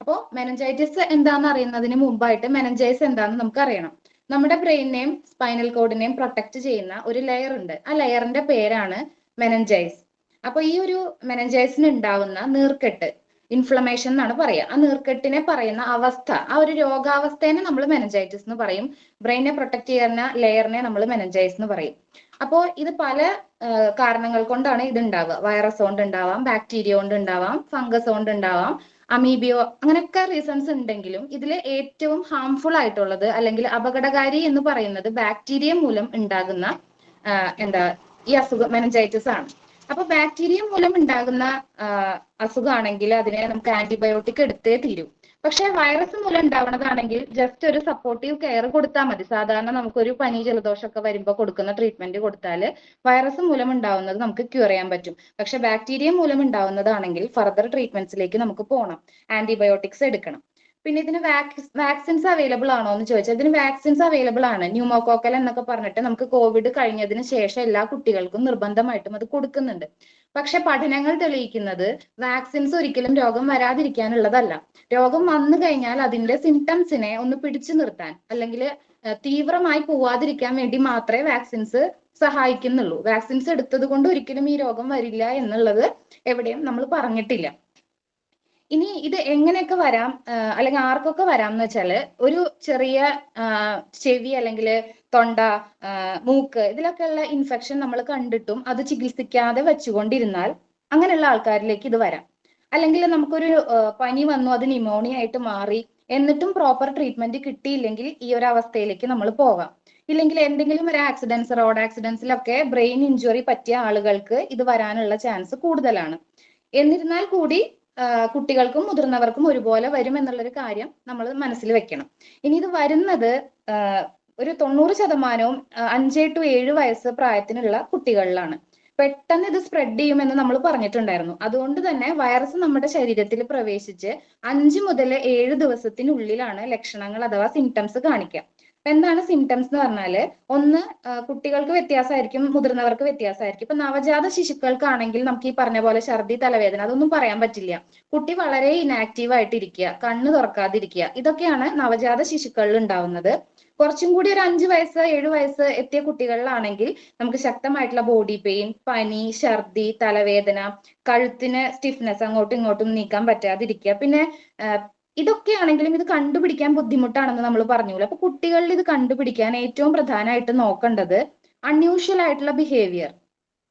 അപ്പോൾ മെനഞ്ചൈറ്റിസ് എന്താണെന്ന് അറിയുന്നതിന് മുമ്പായിട്ട് മെനഞ്ചൈസ് എന്താണെന്ന് നമുക്ക് അറിയണം. നമ്മുടെ ബ്രെയിനിനെയും സ്പൈനൽ കോഡിനെയും പ്രൊട്ടക്ട് ചെയ്യുന്ന ഒരു ലെയർ ഉണ്ട്. ആ ലെയറിന്റെ പേരാണ് മെനഞ്ചൈസ്. അപ്പൊ ഈ ഒരു മെനഞ്ചൈസിന് ഉണ്ടാവുന്ന നീർക്കെട്ട്, ഇൻഫ്ലമേഷൻ എന്നാണ് പറയുക. ആ നീർക്കെട്ടിനെ പറയുന്ന അവസ്ഥ, ആ ഒരു രോഗാവസ്ഥേനെ നമ്മൾ മെനഞ്ചൈറ്റിസ് എന്ന് പറയും. ബ്രെയിനെ പ്രൊട്ടക്ട് ചെയ്യുന്ന ലെയറിനെ നമ്മൾ മെനഞ്ചൈസ് എന്ന് പറയും. അപ്പോൾ ഇത് പല കാരണങ്ങൾ കൊണ്ടാണ് ഇത് ഉണ്ടാവുക. വൈറസ് കൊണ്ട് ഉണ്ടാവാം, ബാക്ടീരിയ കൊണ്ട് ഉണ്ടാവാം, ഫംഗസ് കൊണ്ട് ഉണ്ടാവാം, അമീബിയോ, അങ്ങനെയൊക്കെ റീസൺസ് ഉണ്ടെങ്കിലും ഇതിൽ ഏറ്റവും ഹാംഫുൾ ആയിട്ടുള്ളത് അല്ലെങ്കിൽ അപകടകാരി എന്ന് പറയുന്നത് ബാക്ടീരിയ മൂലം ഉണ്ടാകുന്ന ഈ അസുഖം മെനഞ്ചൈറ്റിസ് ആണ്. അപ്പൊ ബാക്ടീരിയ മൂലം ഉണ്ടാകുന്ന അസുഖമാണെങ്കിൽ അതിനെ നമുക്ക് ആന്റിബയോട്ടിക് എടുത്തേ തീരൂ. പക്ഷെ വൈറസ് മൂലം ഉണ്ടാവുന്നതാണെങ്കിൽ ജസ്റ്റ് ഒരു സപ്പോർട്ടീവ് കെയർ കൊടുത്താൽ മതി. സാധാരണ നമുക്കൊരു പനി ജലദോഷമൊക്കെ വരുമ്പോൾ കൊടുക്കുന്ന ട്രീറ്റ്മെന്റ് കൊടുത്താൽ വൈറസ് മൂലം ഉണ്ടാവുന്നത് നമുക്ക് ക്യൂർ ചെയ്യാൻ പറ്റും. പക്ഷെ ബാക്ടീരിയ മൂലം ഉണ്ടാവുന്നതാണെങ്കിൽ ഫർദർ ട്രീറ്റ്മെന്റ്സിലേക്ക് നമുക്ക് പോകണം, ആന്റിബയോട്ടിക്സ് എടുക്കണം. പിന്നെ ഇതിന് വാക്സിൻസ് അവൈലബിൾ ആണോ എന്ന് ചോദിച്ചാൽ ഇതിന് വാക്സിൻസ് അവൈലബിൾ ആണ്. ന്യൂമോകോക്കൽ എന്നൊക്കെ പറഞ്ഞിട്ട് നമുക്ക് കോവിഡ് കഴിഞ്ഞതിന് ശേഷം എല്ലാ കുട്ടികൾക്കും നിർബന്ധമായിട്ടും അത് കൊടുക്കുന്നുണ്ട്. പക്ഷെ പഠനങ്ങൾ തെളിയിക്കുന്നത് വാക്സിൻസ് ഒരിക്കലും രോഗം വരാതിരിക്കാനുള്ളതല്ല. രോഗം വന്നു കഴിഞ്ഞാൽ അതിന്റെ സിംറ്റംസിനെ ഒന്ന് പിടിച്ചു നിർത്താൻ അല്ലെങ്കിൽ തീവ്രമായി പോവാതിരിക്കാൻ വേണ്ടി മാത്രമേ വാക്സിൻസ് സഹായിക്കുന്നുള്ളൂ. വാക്സിൻസ് എടുത്തത് കൊണ്ട് ഒരിക്കലും ഈ രോഗം വരില്ല എന്നുള്ളത് എവിടെയും നമ്മൾ പറഞ്ഞിട്ടില്ല. ഇനി ഇത് എങ്ങനെയൊക്കെ വരാം അല്ലെങ്കിൽ ആർക്കൊക്കെ വരാം എന്ന് വെച്ചാല് ഒരു ചെറിയ ചെവി അല്ലെങ്കിൽ തൊണ്ട, മൂക്ക്, ഇതിലൊക്കെയുള്ള ഇൻഫെക്ഷൻ നമ്മൾ കണ്ടിട്ടും അത് ചികിത്സിക്കാതെ വെച്ചുകൊണ്ടിരുന്നാൽ അങ്ങനെയുള്ള ആൾക്കാരിലേക്ക് ഇത് വരാം. അല്ലെങ്കിൽ നമുക്കൊരു പനി വന്നു, അത് ന്യൂമോണിയ ആയിട്ട് മാറി, എന്നിട്ടും പ്രോപ്പർ ട്രീറ്റ്മെന്റ് കിട്ടിയില്ലെങ്കിൽ ഈ ഒരു അവസ്ഥയിലേക്ക് നമ്മൾ പോകാം. ഇല്ലെങ്കിൽ എന്തെങ്കിലും ഒരു ആക്സിഡൻസ്, റോഡ് ആക്സിഡൻസിലൊക്കെ ബ്രെയിൻ ഇഞ്ചുറി പറ്റിയ ആളുകൾക്ക് ഇത് വരാനുള്ള ചാൻസ് കൂടുതലാണ്. എന്നിരുന്നാൽ കൂടി കുട്ടികൾക്കും മുതിർന്നവർക്കും ഒരുപോലെ വരും എന്നുള്ളൊരു കാര്യം നമ്മൾ മനസ്സിൽ വെക്കണം. ഇനി ഇത് വരുന്നത് ഒരു 90% 5 to 7 വയസ്സ് പ്രായത്തിനുള്ള കുട്ടികളിലാണ്. പെട്ടെന്ന് ഇത് സ്പ്രെഡ് ചെയ്യുമെന്ന് നമ്മൾ പറഞ്ഞിട്ടുണ്ടായിരുന്നു. അതുകൊണ്ട് തന്നെ വൈറസ് നമ്മുടെ ശരീരത്തിൽ പ്രവേശിച്ച് 5 മുതൽ 7 ദിവസത്തിനുള്ളിലാണ് ലക്ഷണങ്ങൾ അഥവാ സിംറ്റംസ് കാണിക്കുക. എന്താണ് സിംറ്റംസ് എന്ന് പറഞ്ഞാല്, ഒന്ന് കുട്ടികൾക്ക് വ്യത്യാസമായിരിക്കും, മുതിർന്നവർക്ക് വ്യത്യാസമായിരിക്കും. ഇപ്പൊ നവജാത ശിശുക്കൾക്കാണെങ്കിൽ നമുക്ക് ഈ പറഞ്ഞ പോലെ ഛർദി, തലവേദന, അതൊന്നും പറയാൻ പറ്റില്ല. കുട്ടി വളരെ ഇനാക്റ്റീവ് ആയിട്ടിരിക്കുക, കണ്ണ് തുറക്കാതിരിക്കുക, ഇതൊക്കെയാണ് നവജാത ശിശുക്കളിൽ ഉണ്ടാവുന്നത്. കുറച്ചും കൂടി ഒരു 5 വയസ്സ് 7 വയസ്സ് എത്തിയ കുട്ടികളിലാണെങ്കിൽ നമുക്ക് ശക്തമായിട്ടുള്ള ബോഡി പെയിൻ, പനി, ഛർദി, തലവേദന, കഴുത്തിന് സ്റ്റിഫ്നെസ്, അങ്ങോട്ടും ഇങ്ങോട്ടും നീക്കാൻ പറ്റാതിരിക്കുക. പിന്നെ ഇതൊക്കെയാണെങ്കിലും ഇത് കണ്ടുപിടിക്കാൻ ബുദ്ധിമുട്ടാണെന്ന് നമ്മൾ പറഞ്ഞൂല്ലോ. അപ്പൊ കുട്ടികളിൽ ഇത് കണ്ടുപിടിക്കാൻ ഏറ്റവും പ്രധാനമായിട്ട് നോക്കേണ്ടത് അൺയൂഷ്വൽ ആയിട്ടുള്ള ബിഹേവിയർ.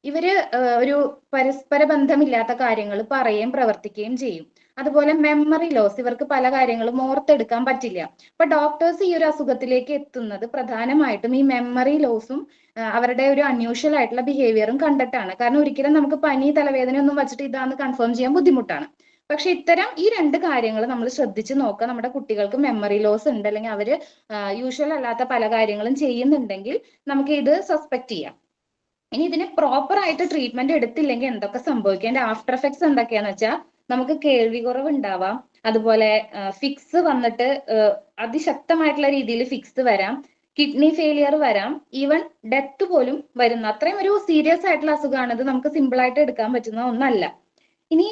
ഇവര് ഒരു പരസ്പര ബന്ധമില്ലാത്ത കാര്യങ്ങൾ പറയുകയും പ്രവർത്തിക്കുകയും ചെയ്യും. അതുപോലെ മെമ്മറി ലോസ്, ഇവർക്ക് പല കാര്യങ്ങളും ഓർത്തെടുക്കാൻ പറ്റില്ല. അപ്പൊ ഡോക്ടേഴ്സ് ഈ ഒരു അസുഖത്തിലേക്ക് എത്തുന്നത് പ്രധാനമായിട്ടും ഈ മെമ്മറി ലോസും അവരുടെ ഒരു അൺയൂഷ്വൽ ആയിട്ടുള്ള ബിഹേവിയറും കണ്ടിട്ടാണ്. കാരണം ഒരിക്കലും നമുക്ക് പനി, തലവേദന ഒന്നും വെച്ചിട്ട് ഇതാന്ന് കൺഫേം ചെയ്യാൻ ബുദ്ധിമുട്ടാണ്. പക്ഷെ ഇത്തരം ഈ 2 കാര്യങ്ങൾ നമ്മൾ ശ്രദ്ധിച്ച് നോക്കുക. നമ്മുടെ കുട്ടികൾക്ക് മെമ്മറി ലോസ് ഉണ്ട്, അല്ലെങ്കിൽ അവര് യൂഷ്വൽ അല്ലാത്ത പല കാര്യങ്ങളും ചെയ്യുന്നുണ്ടെങ്കിൽ നമുക്ക് ഇത് സസ്പെക്ട് ചെയ്യാം. ഇനി ഇതിന് പ്രോപ്പർ ആയിട്ട് ട്രീറ്റ്മെന്റ് എടുത്തില്ലെങ്കിൽ എന്തൊക്കെ സംഭവിക്കും, അതിന്റെ ആഫ്റ്റർ എഫക്ട്സ് എന്തൊക്കെയാന്ന് വെച്ചാൽ നമുക്ക് കേൾവി കുറവ് ഉണ്ടാവാം, അതുപോലെ ഫിക്സ് വന്നിട്ട് അതിശക്തമായിട്ടുള്ള രീതിയിൽ ഫിക്സ് വരാം, കിഡ്നി ഫെയിലിയർ വരാം, ഈവൻ ഡെത്ത് പോലും വരുന്ന അത്രയും ഒരു സീരിയസ് ആയിട്ടുള്ള അസുഖമാണിത്. നമുക്ക് സിമ്പിൾ ആയിട്ട് എടുക്കാൻ പറ്റുന്ന ഒന്നല്ല. ഇനി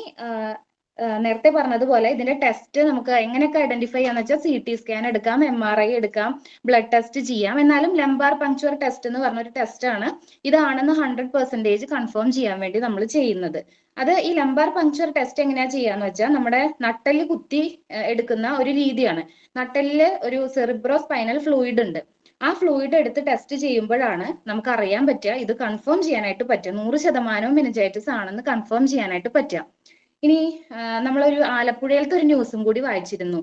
നേരത്തെ പറഞ്ഞതുപോലെ ഇതിന്റെ ടെസ്റ്റ് നമുക്ക് എങ്ങനെയൊക്കെ ഐഡന്റിഫൈ ചെയ്യാന്ന് വെച്ചാൽ CT സ്കാൻ എടുക്കാം, MRI എടുക്കാം, ബ്ലഡ് ടെസ്റ്റ് ചെയ്യാം. എന്നാലും ലംബാർ പങ്ക്ചർ ടെസ്റ്റ് എന്ന് പറഞ്ഞൊരു ടെസ്റ്റ് ആണ് ഇതാണെന്ന് 100% കൺഫേം ചെയ്യാൻ വേണ്ടി നമ്മൾ ചെയ്യുന്നത്. അത് ഈ ലംബാർ പങ്ക്ചർ ടെസ്റ്റ് എങ്ങനെയാ ചെയ്യാന്ന് വെച്ചാൽ നമ്മുടെ നട്ടെല്ല് കുത്തി എടുക്കുന്ന ഒരു രീതിയാണ്. നട്ടെല്ലില് ഒരു സെറിബ്രോ സ്പൈനൽ ഫ്ലൂയിഡ് ഉണ്ട്. ആ ഫ്ലൂയിഡ് എടുത്ത് ടെസ്റ്റ് ചെയ്യുമ്പോഴാണ് നമുക്ക് അറിയാൻ പറ്റുക, ഇത് കൺഫേം ചെയ്യാനായിട്ട് പറ്റുക, 100% മെനിഞ്ചൈറ്റിസ് ആണെന്ന് കൺഫേം ചെയ്യാനായിട്ട് പറ്റുക. ഇനി നമ്മളൊരു ആലപ്പുഴയിലത്തെ ഒരു ന്യൂസും കൂടി വായിച്ചിരുന്നു.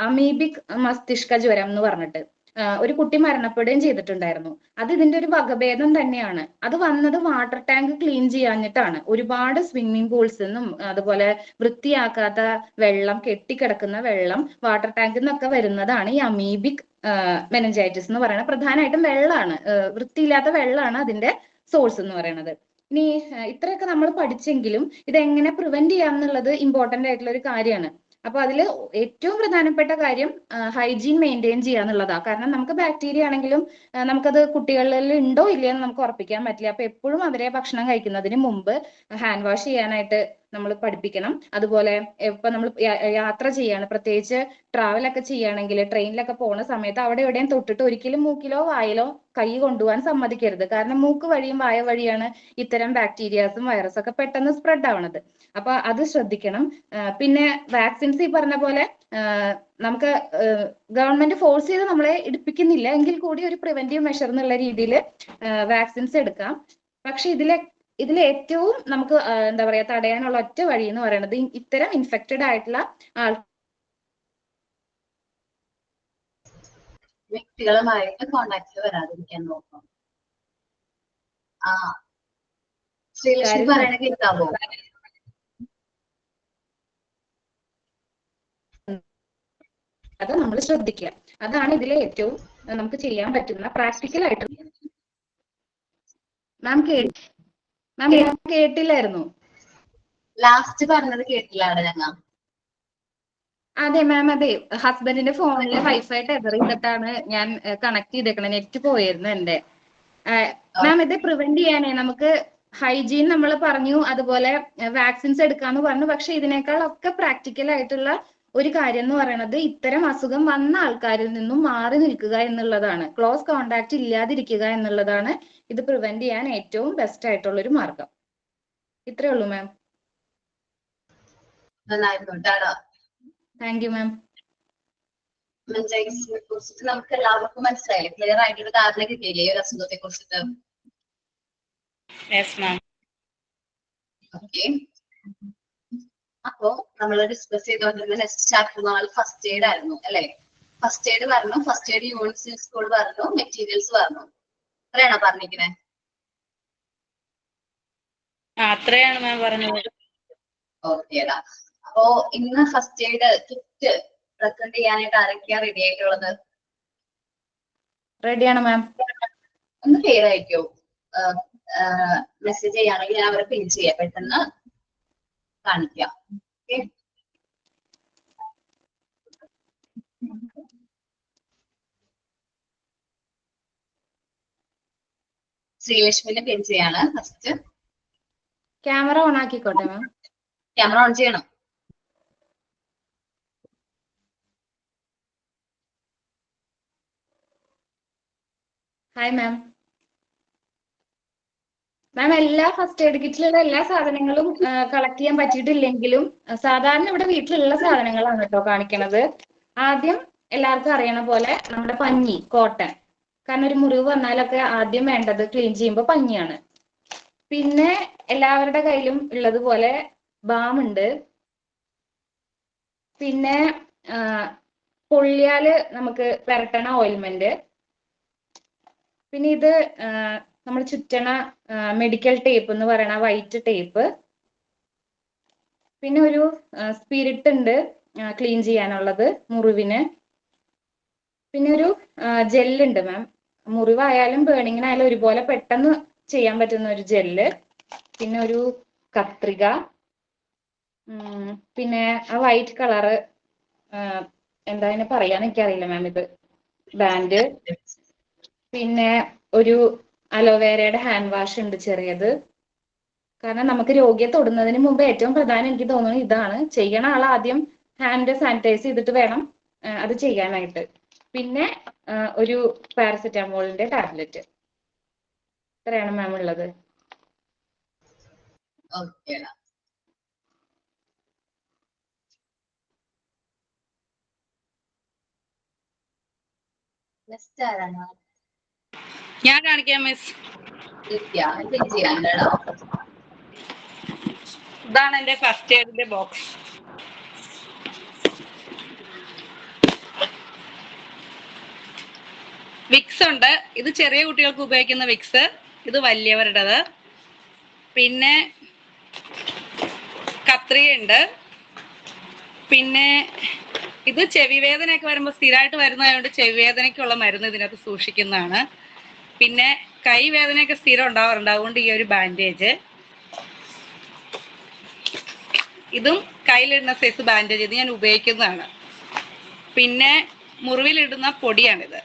അമീബിക് മസ്തിഷ്ക ജ്വരം എന്ന് പറഞ്ഞിട്ട് ഒരു കുട്ടി മരണപ്പെടുകയും ചെയ്തിട്ടുണ്ടായിരുന്നു. അത് ഇതിന്റെ ഒരു വകഭേദം തന്നെയാണ്. അത് വന്നത് വാട്ടർ ടാങ്ക് ക്ലീൻ ചെയ്യാഞ്ഞിട്ടാണ്. ഒരുപാട് സ്വിമ്മിംഗ് പൂൾസിൽ നിന്നും അതുപോലെ വൃത്തിയാക്കാത്ത വെള്ളം, കെട്ടിക്കിടക്കുന്ന വെള്ളം വാട്ടർ ടാങ്കിൽ നിന്നൊക്കെ വരുന്നതാണ് ഈ അമീബിക് മെനിഞ്ചൈറ്റിസ് എന്ന് പറയുന്നത്. പ്രധാനമായിട്ടും വെള്ളമാണ്, വൃത്തിയില്ലാത്ത വെള്ളമാണ് അതിന്റെ സോഴ്സ് എന്ന് പറയുന്നത്. ഇനി ഇത്രയൊക്കെ നമ്മൾ പഠിച്ചെങ്കിലും ഇത് എങ്ങനെ പ്രിവെന്റ് ചെയ്യാം എന്നുള്ളത് ഇമ്പോർട്ടന്റ് ആയിട്ടുള്ള ഒരു കാര്യമാണ്. അപ്പൊ അതിൽ ഏറ്റവും പ്രധാനപ്പെട്ട കാര്യം ഹൈജീൻ മെയിൻറ്റെയിൻ ചെയ്യുക എന്നുള്ളതാണ്. കാരണം നമുക്ക് ബാക്ടീരിയ ആണെങ്കിലും നമുക്കത് കുട്ടികളിൽ ഉണ്ടോ ഇല്ലയോ എന്ന് നമുക്ക് ഉറപ്പിക്കാൻ പറ്റില്ല. അപ്പൊ എപ്പോഴും അവരെ ഭക്ഷണം കഴിക്കുന്നതിന് മുമ്പ് ഹാൻഡ് വാഷ് ചെയ്യാനായിട്ട് നമ്മൾ പഠിപ്പിക്കണം. അതുപോലെ ഇപ്പൊ നമ്മൾ യാത്ര ചെയ്യാണ്, പ്രത്യേകിച്ച് ട്രാവൽ ഒക്കെ ചെയ്യുകയാണെങ്കിൽ ട്രെയിനിലൊക്കെ പോകുന്ന സമയത്ത് അവിടെ എവിടെയും തൊട്ടിട്ട് ഒരിക്കലും മൂക്കിലോ വായിലോ കൈ കൊണ്ടുപോകാൻ സമ്മതിക്കരുത്. കാരണം മൂക്ക് വഴിയും വായ വഴിയാണ് ഇത്തരം ബാക്ടീരിയാസും വൈറസും ഒക്കെ പെട്ടെന്ന് സ്പ്രെഡ് ആവണത്. അപ്പൊ അത് ശ്രദ്ധിക്കണം. പിന്നെ വാക്സിൻസ് ഈ പറഞ്ഞ പോലെ നമുക്ക് ഗവൺമെന്റ് ഫോഴ്സ് ചെയ്ത് നമ്മളെ എടുപ്പിക്കുന്നില്ല എങ്കിൽ കൂടി ഒരു പ്രിവെന്റീവ് മെഷർ എന്നുള്ള രീതിയിൽ വാക്സിൻസ് എടുക്കാം. പക്ഷെ ഇതിൽ ഏറ്റവും നമുക്ക് എന്താ പറയാ തടയാനുള്ള ഒറ്റ വഴി എന്ന് പറയുന്നത് ഇത്തരം ഇൻഫെക്റ്റഡ് ആയിട്ടുള്ള
വ്യക്തികളുമായിട്ട് കോണ്ടാക്ട് വരാതിരിക്കാൻ നോക്കാം. ശ്രീലക്ഷ്മി പറയണ കേൾക്കാവോ?
അത് നമ്മൾ ശ്രദ്ധിക്കുക. അതാണ് ഇതിലെ ഏറ്റവും നമുക്ക് ചെയ്യാൻ പറ്റുന്ന പ്രാക്ടിക്കൽ ആയിട്ട്. മാം കേട്ടില്ലായിരുന്നു.
ലാസ്റ്റ് പറഞ്ഞത് കേട്ടില്ലാണ് ഞങ്ങൾ.
അതെ മാം, അതെ, ഹസ്ബൻഡിന്റെ ഫോണിലെ വൈഫൈ ടെതർ ചെയ്തിട്ടാണ് ഞാൻ കണക്ട് ചെയ്തേക്കണേ. നെറ്റ് പോയിരുന്നു എന്റെ. മാം ഇത് പ്രിവെന്റ് ചെയ്യാനേ നമുക്ക് ഹൈജീൻ നമ്മൾ പറഞ്ഞു, അതുപോലെ വാക്സിൻസ് എടുക്കാന്ന് പറഞ്ഞു. പക്ഷെ ഇതിനേക്കാളൊക്കെ പ്രാക്ടിക്കൽ ആയിട്ടുള്ള ഒരു കാര്യം എന്ന് പറയുന്നത് ഇത്തരം അസുഖം വന്ന ആൾക്കാരിൽ നിന്നും മാറി നിൽക്കുക എന്നുള്ളതാണ്. ക്ലോസ് കോണ്ടാക്ട് ഇല്ലാതിരിക്കുക എന്നുള്ളതാണ് ഇത് പ്രിവെന്റ് ചെയ്യാൻ ഏറ്റവും ബെസ്റ്റ് ആയിട്ടുള്ള ഒരു മാർഗം. ഇത്രേ ഉള്ളൂ മാം. Thank you ma'am.
മെനിഞ്ചൈറ്റിസിനെ കുറിച്ചിട്ട് നമുക്ക് എല്ലാവർക്കും മനസ്സിലായില്ലേ? ക്ലിയർ ആയിട്ടൊരു ധാരണ കിട്ടിയില്ലേ ഈ ഒരു അസുഖത്തെ കുറിച്ചിട്ട്? ഓക്കെ. അപ്പോ നമ്മൾ ഡിസ്കസ് ചെയ്തുകൊണ്ടിരുന്ന നെക്സ്റ്റ് ചാപ്റ്റർ ഫസ്റ്റ് എയ്ഡ് ആയിരുന്നു അല്ലെ? ഫസ്റ്റ് എയ്ഡ് പറഞ്ഞു, first aid units in school പറഞ്ഞു, മെറ്റീരിയൽസ് പറഞ്ഞു. അത്രയാണോ പറഞ്ഞിരിക്കുന്നത്?
അത്രയാണ് മാം പറഞ്ഞത്.
ഓക്കേടാ. അപ്പോ ഇന്ന് ഫസ്റ്റ് എയ്ഡ് കിറ്റ് പ്രസന്റ് ചെയ്യാനായിട്ട് ആരൊക്കെയാ റെഡി ആയിട്ടുള്ളത്?
റെഡിയാണ് മാം.
ഒന്ന് ക്ലിയർ ആയിക്കോ? മെസ്സേജ് ചെയ്യുകയാണെങ്കിൽ ഞാൻ അവരെ പിൻ ചെയ്യാം, പെട്ടെന്ന് കാണിക്കാം. ഓക്കെ. ശ്രീലക്ഷ്മിനെ പിൻ ചെയ്യാണ് ഫസ്റ്റ്.
ക്യാമറ ഓൺ ആക്കിക്കോട്ടെ മാം.
ക്യാമറ ഓൺ ചെയ്യണം.
Hi ma'am. മാം എല്ലാ ഫസ്റ്റ് എയ്ഡ് കിറ്റിലുള്ള എല്ലാ സാധനങ്ങളും കളക്ട് ചെയ്യാൻ പറ്റിയിട്ടില്ലെങ്കിലും സാധാരണ ഇവിടെ വീട്ടിലുള്ള സാധനങ്ങളാണ് കേട്ടോ കാണിക്കണത്. ആദ്യം എല്ലാവർക്കും അറിയണ പോലെ നമ്മുടെ പഞ്ഞി, കോട്ടൺ. കാരണം ഒരു മുറിവ് വന്നാലൊക്കെ ആദ്യം വേണ്ടത് ക്ലീൻ ചെയ്യുമ്പോൾ പഞ്ഞിയാണ്. പിന്നെ എല്ലാവരുടെ കയ്യിലും ഉള്ളതുപോലെ ബാം ഉണ്ട്. പിന്നെ പൊള്ളിയാല് നമുക്ക് പുരട്ടണ ഓയിൽമെന്റ്. പിന്നെ ഇത് നമ്മൾ ചുറ്റണ മെഡിക്കൽ ടേപ്പ് എന്ന് പറയുന്ന വൈറ്റ് ടേപ്പ്. പിന്നെ ഒരു സ്പിരിറ്റ് ഉണ്ട് ക്ലീൻ ചെയ്യാനുള്ളത് മുറിവിന്. പിന്നെ ഒരു ജെല്ലുണ്ട് മാം, മുറിവായാലും ബേണിങ്ങിനായാലും ഒരുപോലെ പെട്ടെന്ന് ചെയ്യാൻ പറ്റുന്ന ഒരു ജെല്ല്. പിന്നെ ഒരു കത്രിക. പിന്നെ ആ വൈറ്റ് കളറ് എന്താ അതിനെ പറയാന്ന് എനിക്കറിയില്ല മാം, ഇത് ബാൻഡ്. പിന്നെ ഒരു അലോവേരയുടെ ഹാൻഡ് വാഷ് ഉണ്ട് ചെറിയത്. കാരണം നമുക്ക് രോഗിയെ തൊടുന്നതിന് മുമ്പ് ഏറ്റവും പ്രധാനം എനിക്ക് തോന്നുന്നത് ഇതാണ്. ചെയ്യണ ആൾ ആദ്യം ഹാൻഡ് സാനിറ്റൈസ് ചെയ്തിട്ട് വേണം അത് ചെയ്യാനായിട്ട്. പിന്നെ ഒരു പാരസെറ്റാമോളിന്റെ ടാബ്ലറ്റ്. ഇത്രയാണ് മാം ഉള്ളത്.
ഓക്കേടാ. നെക്സ്റ്റ് ആരാണ്?
ഞാൻ കാണിക്കാം മിസ്.
ചെയ്യാനുണ്ടോ?
ഇതാണ് എന്റെ ഫസ്റ്റ് എയ്ഡിന്റെ ബോക്സ്. വിക്സ് ഉണ്ട്. ഇത് ചെറിയ കുട്ടികൾക്ക് ഉപയോഗിക്കുന്ന വിക്സ്, ഇത് വലിയവരുടേത്. പിന്നെ കത്രികയുണ്ട്. പിന്നെ ഇത് ചെവി വേദനയൊക്കെ വരുമ്പോൾ സ്ഥിരമായിട്ട് വരുന്നതായതുകൊണ്ട് ചെവി വേദനയ്ക്കുള്ള മരുന്ന് ഇതിനകത്ത് സൂക്ഷിക്കുന്നതാണ്. പിന്നെ കൈ വേദനയൊക്കെ സ്ഥിരം ഉണ്ടാവാറുണ്ട്, അതുകൊണ്ട് ഈ ഒരു ബാൻഡേജ്. ഇതും കയ്യിലിടുന്ന സൈസ് ബാൻഡേജ്, ഇത് ഞാൻ ഉപയോഗിക്കുന്നതാണ്. പിന്നെ മുറിവിലിടുന്ന പൊടിയാണിത്.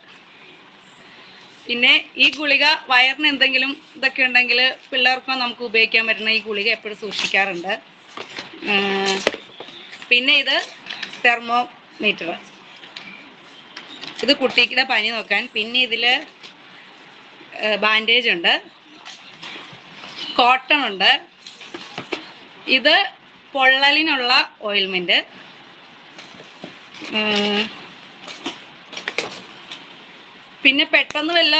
പിന്നെ ഈ ഗുളിക വയറിന് എന്തെങ്കിലും ഇതൊക്കെ ഉണ്ടെങ്കിൽ പിള്ളേർക്കോ നമുക്ക് ഉപയോഗിക്കാൻ പറ്റുന്ന ഈ ഗുളിക എപ്പോഴും സൂക്ഷിക്കാറുണ്ട്. പിന്നെ ഇത് തെർമോമീറ്റർ, ഇത് കുട്ടിയുടെ പനി നോക്കാൻ. പിന്നെ ഇതിൽ ബാൻഡേജ് ഉണ്ട്, കോട്ടൺ ഉണ്ട്. ഇത് പൊള്ളലിനുള്ള ഓയിൽമെന്റ്. പിന്നെ പെട്ടെന്ന് വല്ല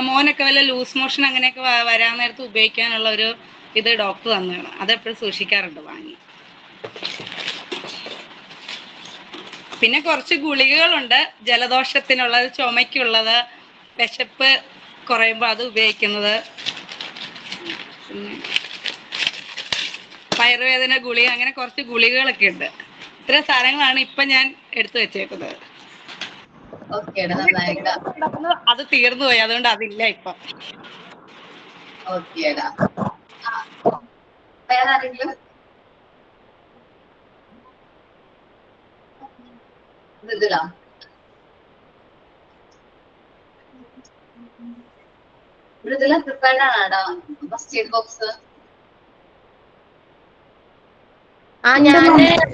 മോനൊക്കെ വല്ല ലൂസ് മോഷൻ അങ്ങനെയൊക്കെ വരാൻ നേരത്ത് ഉപയോഗിക്കാനുള്ള ഒരു ഇത് ഡോക്ടർ തന്നതാണ്, അതെപ്പോഴും സൂക്ഷിക്കാറുണ്ട് വാങ്ങി. പിന്നെ കുറച്ച് ഗുളികകളുണ്ട്, ജലദോഷത്തിനുള്ളത്, ചുമയ്ക്കുള്ളത്, വിശപ്പ് കുറയുമ്പോൾ അത് ഉപയോഗിക്കുന്നത്. പിന്നെ വയറുവേദന ഗുളിക, അങ്ങനെ കുറച്ച് ഗുളികകളൊക്കെ ഉണ്ട്. ഇത്ര സാധനങ്ങളാണ് ഇപ്പൊ ഞാൻ എടുത്തു വെച്ചേക്കുന്നത്. അത് തീർന്നു പോയി, അതുകൊണ്ട് അതില്ല ഇപ്പൊ.
വേറെ ആരെങ്കിലും? മൃദുല പ്രിപ്പയർഡ് ആണോ ഫസ്റ്റ് എയ്ഡ് ബോക്സ്?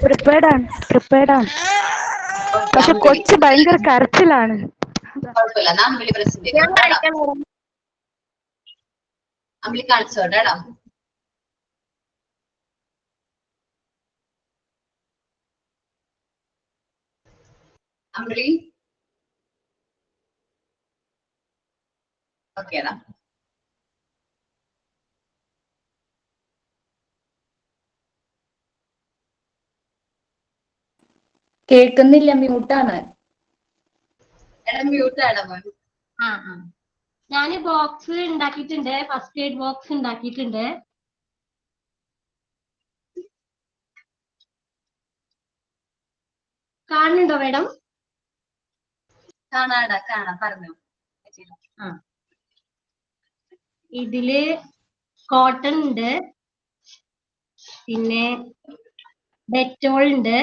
പ്രിപ്പയർഡ് ആണ്. പക്ഷെ കൊച്ചു ഭയങ്കര കരച്ചിലാണ്.
കുഴപ്പമില്ല, നാം അമ്പിളി പ്രസന്റ് ചെയ്യും. അമ്പിളി കാണിച്ചോട്ടെ. അമ്പിളി ഓക്കേടാ.
കേൾക്കുന്നില്ല, മ്യൂട്ടാണ്.
ഞാന് ബോക്സ് ഉണ്ടാക്കിയിട്ടുണ്ട്, ഫസ്റ്റ് എയ്ഡ് ബോക്സ് ഉണ്ടാക്കിയിട്ടുണ്ട്. കാണുന്നുണ്ടോ മാഡം?
കാണാം, പറഞ്ഞു.
ഇതില് കോട്ടൺ ഉണ്ട്, പിന്നെ ഡെറ്റോൾ ഉണ്ട്,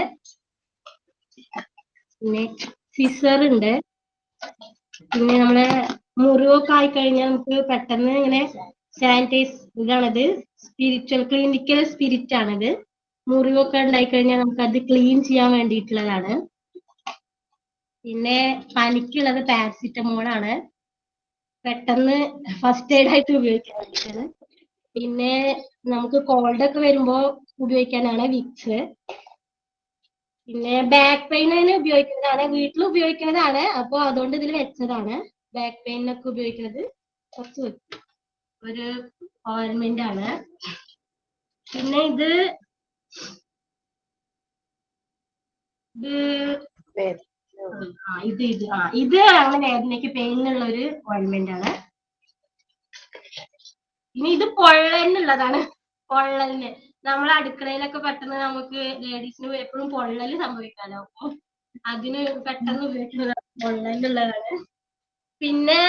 പിന്നെ സിസർ ഉണ്ട്. പിന്നെ നമ്മളെ മുറിവൊക്കെ ആയിക്കഴിഞ്ഞാൽ നമുക്ക് പെട്ടെന്ന് ഇങ്ങനെ സാനിറ്റൈസ്, ഇതാണത് സ്പിരിച്വൽ ക്ലിനിക്കൽ സ്പിരിറ്റ് ആണിത്. മുറിവൊക്കെ ഉണ്ടായിക്കഴിഞ്ഞാൽ നമുക്ക് അത് ക്ലീൻ ചെയ്യാൻ വേണ്ടിയിട്ടുള്ളതാണ്. പിന്നെ പനിക്കുള്ളത് പാരസിറ്റമോൾ ആണ്, പെട്ടെന്ന് ഫസ്റ്റ് എയ്ഡ് ആയിട്ട് ഉപയോഗിക്കാൻ വേണ്ടിയിട്ടാണ്. പിന്നെ നമുക്ക് കോൾഡ് ഒക്കെ വരുമ്പോ ഉപയോഗിക്കാനാണ് വിക്സ്. പിന്നെ ബാക്ക് പെയിനിന് ഉപയോഗിക്കുന്നതാണ്, വീട്ടിൽ ഉപയോഗിക്കുന്നതാണ്, അപ്പൊ അതുകൊണ്ട് ഇതിൽ വെച്ചതാണ്. ബാക്ക് പെയിനൊക്കെ ഉപയോഗിക്കുന്നത് കുറച്ച് ഒരു ഓയിൽമെന്റ് ആണ്. പിന്നെ ഇത് അങ്ങനെ വേദനയ്ക്ക് പെയിനുള്ള ഒരു ഓയിൽമെന്റ് ആണ്. ഇനി ഇത് പൊള്ളലിനുള്ളതാണ്. പൊള്ളലിന് നമ്മൾ അടുക്കളയിലൊക്കെ പെട്ടെന്ന് നമുക്ക് ലേഡീസിന് എപ്പോഴും പൊള്ളല് സംഭവിക്കാലോ, അപ്പൊ അതിന് പെട്ടെന്ന് ഉപയോഗിക്കുന്നതാണ്, പൊള്ളലിനുള്ളതാണ്. പിന്നെ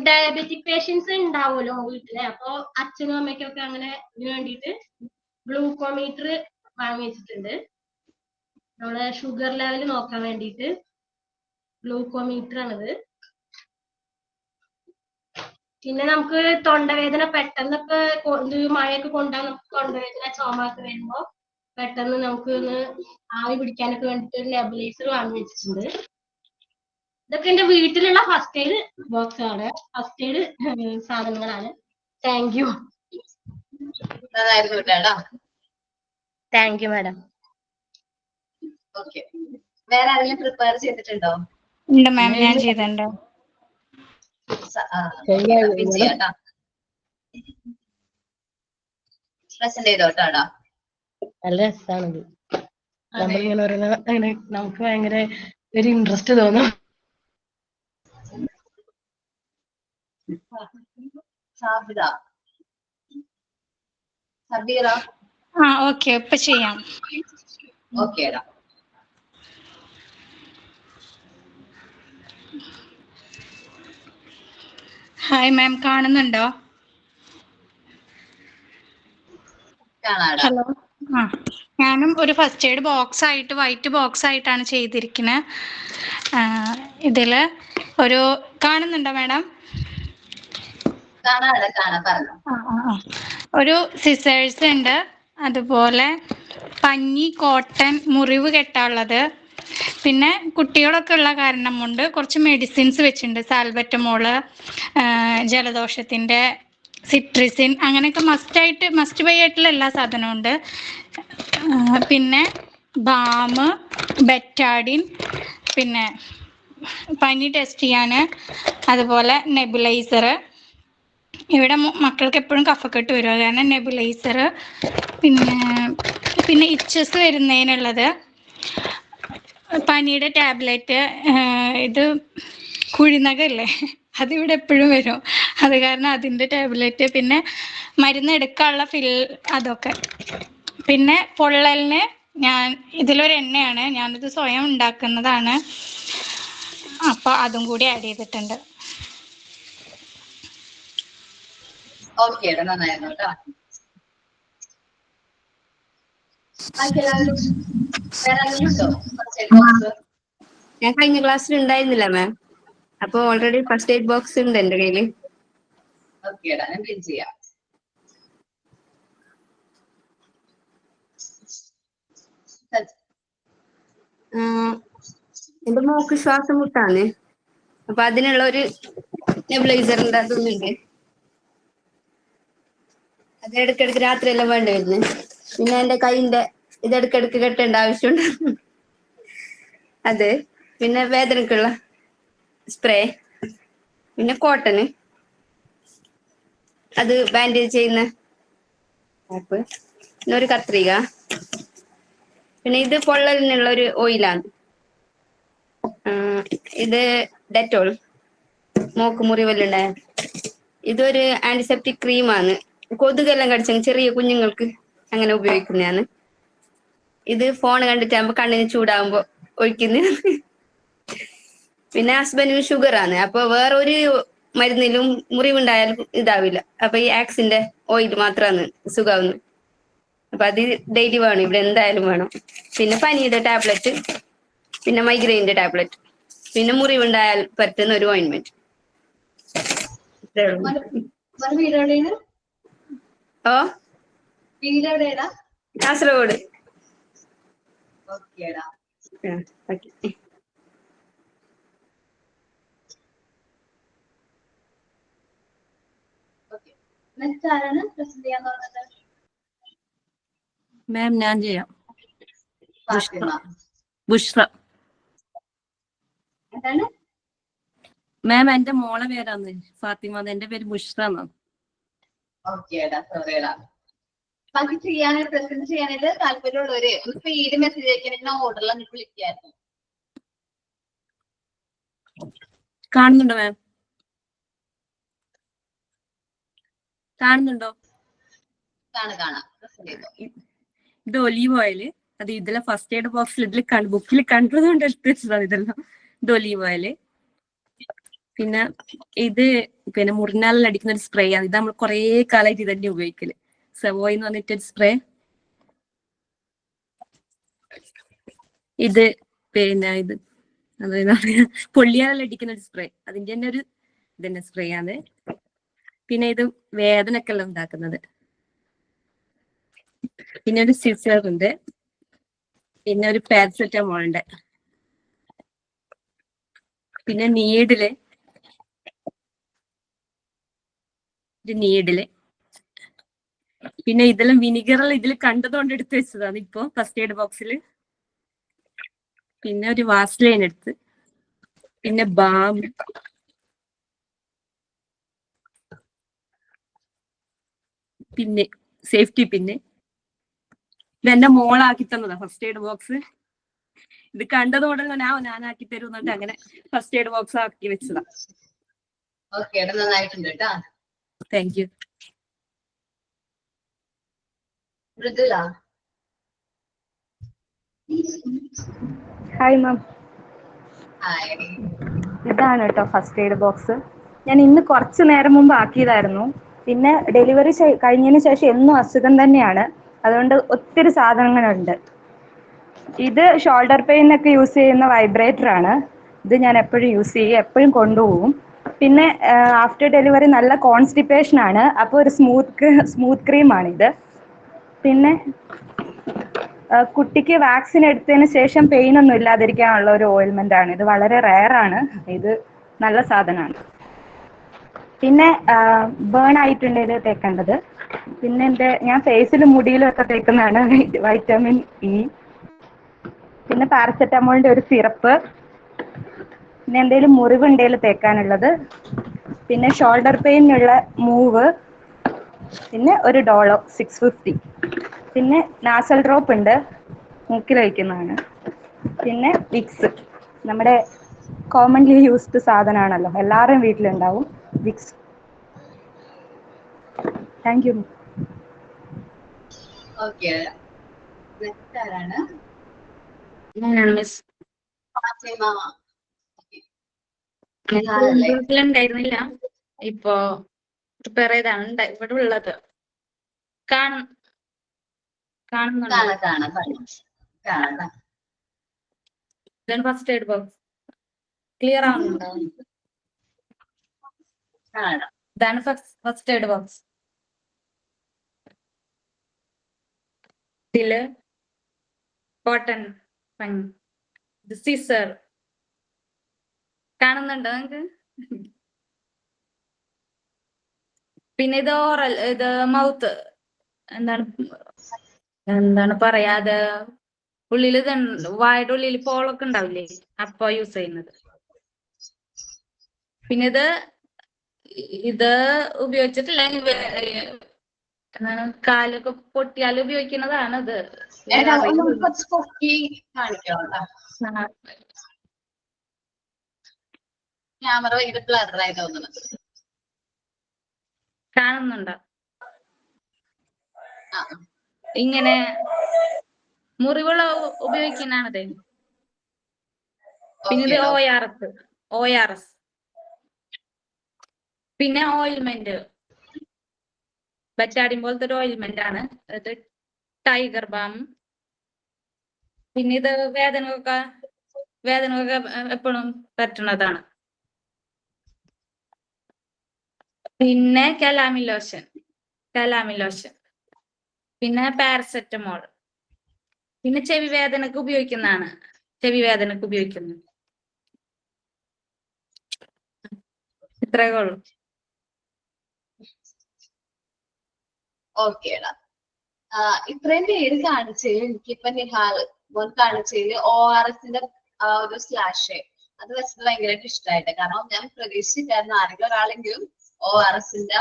ഡയബറ്റിക് പേഷ്യൻസ് ഉണ്ടാവുമല്ലോ വീട്ടില്, അപ്പൊ അച്ഛനും അമ്മയ്ക്കൊക്കെ അങ്ങനെ ഇതിനു വേണ്ടിയിട്ട് ഗ്ലൂക്കോമീറ്റർ വാങ്ങി വെച്ചിട്ടുണ്ട്. നമ്മളെ ഷുഗർ ലെവൽ നോക്കാൻ വേണ്ടിയിട്ട് ഗ്ലൂക്കോമീറ്റർ ആണിത്. പിന്നെ നമുക്ക് തൊണ്ടവേദന പെട്ടെന്നൊക്കെ മഴയൊക്കെ കൊണ്ടാൽ നമുക്ക് തൊണ്ടവേദന ചുമ ഒക്കെ വരുമ്പോ പെട്ടെന്ന് നമുക്ക് ഒന്ന് ആവി പിടിക്കാനൊക്കെ വേണ്ടിട്ട് ഒരു നെബുലൈസർ വാങ്ങി വെച്ചിട്ടുണ്ട്. ഇതൊക്കെ എന്റെ വീട്ടിലുള്ള ഫസ്റ്റ് എയ്ഡ് ബോക്സ് ആണ്, ഫസ്റ്റ് എയ്ഡ് സാധനങ്ങളാണ്. Thank you.
നന്നായിരുന്നു കേട്ടോ.
Thank you madam.
ഓക്കെ, വേറെ ആരെങ്കിലും പ്രിപ്പയർ ചെയ്തിട്ടുണ്ടോ?
ഉണ്ട് മാം, ഞാൻ ചെയ്തിട്ടുണ്ട്.
ചെയ്യാട്ടോ, പ്രസന്റ് ചെയ്തോട്ടാടാ.
നല്ല രസമാണത്. നമ്മളിങ്ങനെ പറയുന്ന അങ്ങനെ നമുക്ക് ഭയങ്കര ഒരു ഇൻട്രസ്റ്റ് തോന്നും.
സാബിത, സബീറ.
ഓക്കെ, ഇപ്പൊ ചെയ്യാം.
ഓക്കേടാ.
ഹായ് മാം, കാണുന്നുണ്ടോ?
കാണാടാ.
ഹലോ. ഞാനും ഒരു ഫസ്റ്റ് എയ്ഡ് ബോക്സ് ആയിട്ട് വൈറ്റ് ബോക്സ് ആയിട്ടാണ് ചെയ്തിരിക്കുന്നത്. ഇതില് ഒരു കാണുന്നുണ്ടോ മാഡം?
കാണാടാ, കാണാം, പറഞ്ഞു.
ഒരു സിസേഴ്സ് ഉണ്ട്, അതുപോലെ പഞ്ഞി, കോട്ടൺ, മുറിവ് കെട്ടാനുള്ളത്, പിന്നെ കുട്ടികളൊക്കെ ഉള്ള കാരണം കൊണ്ട് കുറച്ച് മെഡിസിൻസ് വെച്ചിട്ടുണ്ട്. സാൽബറ്റമോള്, ജലദോഷത്തിൻ്റെ സിട്രിസിൻ, അങ്ങനെയൊക്കെ മസ്റ്റ് ബൈ ആയിട്ടുള്ള എല്ലാ സാധനവും ഉണ്ട്. പിന്നെ ബാം, ബെറ്റാഡിൻ, പിന്നെ പനി ടെസ്റ്റ് ചെയ്യാൻ, അതുപോലെ നെബുലൈസർ. ഇവിടെ മക്കൾക്ക് എപ്പോഴും കഫക്കെട്ട് വരും, കാരണം നെബുലൈസർ. പിന്നെ ഇച്ചസ് വരുന്നതിനുള്ളത്, പനിയുടെ ടാബ്ലറ്റ്. ഇത് കുഴിനകല്ലേ, അതിവിടെ എപ്പോഴും വരും, അത് കാരണം അതിൻ്റെ ടാബ്ലറ്റ്. പിന്നെ മരുന്ന് എടുക്കാനുള്ള അതൊക്കെ. പിന്നെ പൊള്ളലിന് ഇതിലൊരു എണ്ണയാണ്, ഞാനിത് സ്വയം ഉണ്ടാക്കുന്നതാണ്, അപ്പോൾ അതും കൂടി ആഡ് ചെയ്തിട്ടുണ്ട്.
ഓക്കെ, നന്നായിരുന്നു കേട്ടോ.
ഞാൻ കഴിഞ്ഞ ക്ലാസ്സിൽ ഉണ്ടായിരുന്നില്ല മാം, അപ്പൊ ഓൾറെഡി ഫസ്റ്റ് എയ്ഡ് ബോക്സ് ഉണ്ട് എന്റെ കയ്യില്.
ഓക്കേടാ, ഞാൻ പിൻ ചെയ്യാം.
എന്റെ മോക്ക് ശ്വാസം മുട്ടാണ്, അപ്പൊ അതിനുള്ള ഒരു നെബുലൈസറിന്റെ അതൊന്നുണ്ട്, അത് ഇടയ്ക്കിടയ്ക്ക് രാത്രിയെല്ലാം വേണ്ടി വരുന്നത്. പിന്നെ എന്റെ കൈന്റെ ഇത് ഇടയ്ക്കിടയ്ക്ക് കെട്ടേണ്ട ആവശ്യമുണ്ട്, അത്. പിന്നെ വേദനക്കുള്ള സ്പ്രേ, പിന്നെ കോട്ടന്, അത് ബാൻഡേജ് ചെയ്യുന്ന ആപ്പ്, പിന്നെ ഒരു കത്രിക. പിന്നെ ഇത് പൊള്ളലിനുള്ള ഒരു ഓയിലാണ്, ഇത് ഡെറ്റോൾ, മോക്ക് മുറിവെല്ലുണ്ടായ. ഇതൊരു ആന്റിസെപ്റ്റിക് ക്രീമാണ്, കൊതുകെല്ലാം കടിച്ച ചെറിയ കുഞ്ഞുങ്ങൾക്ക് അങ്ങനെ ഉപയോഗിക്കുന്നതാണ്. ഇത് ഫോൺ കണ്ടിട്ടാകുമ്പോ കണ്ണിന് ചൂടാകുമ്പോ ഒഴിക്കുന്ന. പിന്നെ ഹസ്ബൻഡിന് ഷുഗർ ആണ്, അപ്പൊ വേറൊരു മരുന്നിലും മുറിവുണ്ടായാലും ഇതാവില്ല, അപ്പൊ ഈ ആക്സിന്റെ ഓയിൽ മാത്രമാണ് സുഖാവുന്നത്. അപ്പൊ അത് ഡെയിലി വേണം, ഇവിടെ എന്തായാലും വേണം. പിന്നെ പനിയുടെ ടാബ്ലറ്റ്, പിന്നെ മൈഗ്രെയിന്റെ ടാബ്ലറ്റ്, പിന്നെ മുറിവുണ്ടായാൽ പറ്റുന്ന ഒരു ഓയിൻമെന്റ്. ഓ, കാസർഗോഡ്.
ഓക്കേടാ.
ഓക്കെ.
നെക്സ്റ്റ് ആരാണ് പ്രസന്റ് ചെയ്യാൻ പറഞ്ഞത്?
മാം ഞാൻ ചെയ്യാം.
ഫാത്തിമ.
ബുഷ്ര.
എന്താണ്
മാം എന്റെ മോളെ പേരാണ് ഫാത്തിമ, എന്റെ പേര് ബുഷ്ര എന്നാണ്.
ഓക്കേടാ, സോറിയടാ. ബാക്കി ചെയ്യാനായിട്ട് പ്രസന്റ് ചെയ്യാനായിട്ട് താല്പര്യമുള്ളവര് ഒന്ന് പേര് മെസ്സേജ് അയക്കണമെങ്കിൽ ഓർഡറിൽ നിങ്ങൾക്ക് വിളിക്കായിരുന്നു.
കാണുന്നുണ്ടോ മാം? കാണുന്നുണ്ടോ?
കാണാം. പ്രസന്റ് ചെയ്തോ.
ഇത് ഒലീവ് ഓയില്, അത് ഇതിലെ ഫസ്റ്റ് എയ്ഡ് ബോക്സിൽ ഇതിൽ ബുക്കിൽ കണ്ടതുകൊണ്ട് എടുത്ത് വെച്ചതാണ് ഇതെല്ലാം. ഇത് ഒലീവ് ഓയില്. പിന്നെ ഇത് പിന്നെ മുറിനാലിൽ അടിക്കുന്ന ഒരു സ്പ്രേ ആണ്, ഇത് നമ്മൾ കുറെ കാലമായിട്ട് ഇത് തന്നെ ഉപയോഗിക്കല്. സെവോയ് എന്ന് പറഞ്ഞിട്ടൊരു സ്പ്രേ. ഇത് പിന്നെ ഇത് അതായത് പൊള്ളിയാലിൽ അടിക്കുന്ന ഒരു സ്പ്രേ, അതിന്റെ തന്നെ ഒരു ഇതന്നെ സ്പ്രേ ആണ്.
പിന്നെ ഇത് വേദനയൊക്കെ എല്ലാം ഉണ്ടാക്കുന്നത്. പിന്നെ ഒരു സിസർ ഉണ്ട്, പിന്നെ ഒരു പാരസെറ്റമോൾ ഉണ്ട്, പിന്നെ നീഡില്, ഒരു നീഡില്, പിന്നെ ഇതെല്ലാം വിനിഗറെല്ലാം ഇതിൽ കണ്ടതുകൊണ്ട് എടുത്ത് വെച്ചതാണ് ഇപ്പൊ ഫസ്റ്റ് എയ്ഡ് ബോക്സിൽ. പിന്നെ ഒരു വാസ്ലൈൻ എടുത്ത്, പിന്നെ ബാം, പിന്നെ സേഫ്റ്റി പിന്നെ ഇതെന്റെ മോളാക്കി തന്നതാ ഫസ്റ്റ് എയ്ഡ് ബോക്സ്. ഇത് കണ്ടതോടെ ഞാനാക്കി തരും എന്നിട്ട് അങ്ങനെ ഫസ്റ്റ് എയ്ഡ് ബോക്സ് ആക്കി വെച്ചതാ.
ഓക്കെ, നന്നായിട്ടുണ്ട് കേട്ടാ.
Thank you.
Mridula.
Hi ma'am.
Hi.
ഇതാണ് കേട്ടോ ഫസ്റ്റ് എയ്ഡ് ബോക്സ്. ഞാൻ ഇന്ന് കുറച്ച് നേരം മുമ്പ് ആക്കിയതായിരുന്നു. പിന്നെ ഡെലിവറി കഴിഞ്ഞതിന് ശേഷം എന്നും അസുഖം തന്നെയാണ്, അതുകൊണ്ട് ഒത്തിരി സാധനങ്ങളുണ്ട്. ഇത് ഷോൾഡർ പെയിനൊക്കെ യൂസ് ചെയ്യുന്ന വൈബ്രേറ്റർ ആണ്. ഇത് ഞാൻ എപ്പോഴും യൂസ് ചെയ്യും, എപ്പോഴും കൊണ്ടുപോകും. പിന്നെ ആഫ്റ്റർ ഡെലിവറി നല്ല കോൺസ്റ്റിപ്പേഷൻ ആണ്, അപ്പോൾ ഒരു സ്മൂത്ത് ക്രീമാണിത്. പിന്നെ കുട്ടിക്ക് വാക്സിൻ എടുത്തതിന് ശേഷം പെയിൻ ഒന്നും ഇല്ലാതിരിക്കാനുള്ള ഒരു ഓയിൽമെന്റ് ആണ് ഇത്. വളരെ റെയർ ആണ് ഇത്, നല്ല സാധനമാണ്. പിന്നെ ബേൺ ആയിട്ടുണ്ടെങ്കിൽ തേക്കേണ്ടത്. പിന്നെ ഞാൻ ഫേസിലും മുടിയിലും ഒക്കെ തേക്കുന്നതാണ് വൈറ്റമിൻ ഇ. പിന്നെ പാരസെറ്റമോളിന്റെ ഒരു സിറപ്പ്, പിന്നെ എന്തെങ്കിലും മുറിവുണ്ടെങ്കിൽ തേക്കാനുള്ളത്, പിന്നെ ഷോൾഡർ പെയിനുള്ള മൂവ്, പിന്നെ ഒരു ഡോളോ 650, പിന്നെ നാസൽ ഡ്രോപ്പ് ഉണ്ട്, മൂക്കിൽ വയ്ക്കുന്നതാണ്, പിന്നെ വിക്സ്, നമ്മുടെ കോമൺലി യൂസ്ഡ് സാധനമാണല്ലോ, എല്ലാവരുടെയും വീട്ടിലുണ്ടാവും Vicks. Thank you.
Okay, next ആരാണ്?
മിസ്.
ഫാത്തിമ.
ഉണ്ടായിരുന്നില്ല, ഇപ്പോ പ്രിപ്പയർ ചെയ്താണ് ഇവിടെ ഉള്ളത്. കാണുന്നുണ്ടോ? ഇതാണ് ഫസ്റ്റ് എയ്ഡ് ബോക്സ്. ക്ലിയർ ആവുന്നുണ്ടോ? ഇതാണ് ഫസ്റ്റ് എയ്ഡ് ബോക്സ്. ഇതില് കോട്ടൺ ഇത് സിസർ കാണുന്നുണ്ടോ നിങ്ങൾക്ക്? പിന്നെ ഇത് ഓറൽ, ഇത് മൗത്ത്, എന്താണ് പറയാതെ ഉള്ളിൽ ഇത് വായുടെ ഉള്ളിൽ പോളൊക്കെ ഉണ്ടാവില്ലേ, അപ്പൊ യൂസ് ചെയ്യുന്നത്. പിന്നെ ഇത് ഉപയോഗിച്ചിട്ടില്ല, കാലൊക്കെ പൊട്ടിയാൽ ഉപയോഗിക്കുന്നതാണ് ഇത്.
ക്യാമറ ഭയങ്കര ബ്ലറായി തോന്നുന്നത്.
കാണുന്നുണ്ടോ? ഇങ്ങനെ മുറിവുള്ള ഉപയോഗിക്കുന്നതാണത്. പിന്നെ ഇത് ORS, പിന്നെ ഓയിൽമെന്റ്, ബറ്റാഡിൻ പോലത്തെ ഒരു ഓയിൽമെന്റ് ആണ് ഇത്, ടൈഗർ ബാം. പിന്നെ ഇത് വേദനയൊക്കെ എപ്പോഴും പറ്റുന്നതാണ്. പിന്നെ കലാമിൻ ലോഷൻ, പിന്നെ പാരസെറ്റമോൾ, പിന്നെ ചെവി വേദനക്ക് ഉപയോഗിക്കുന്നതാണ്, ഇത്രയേ ഉള്ളൂ.
ഓക്കേടാ, ഇത്രയും പേര് കാണിച്ചതിൽ എനിക്കിപ്പോ നിഹാൽ മോൻ കാണിച്ചതിൽ ORSന്റെ ഒരു സ്ലാഷ് അത് വെച്ചത് ഭയങ്കരമായിട്ട് ഇഷ്ടമായിട്ട്. കാരണം ഞാൻ പ്രതീക്ഷിച്ചിട്ടായിരുന്നു ആരെങ്കിലും ഒരാളെങ്കിലും ORSന്റെ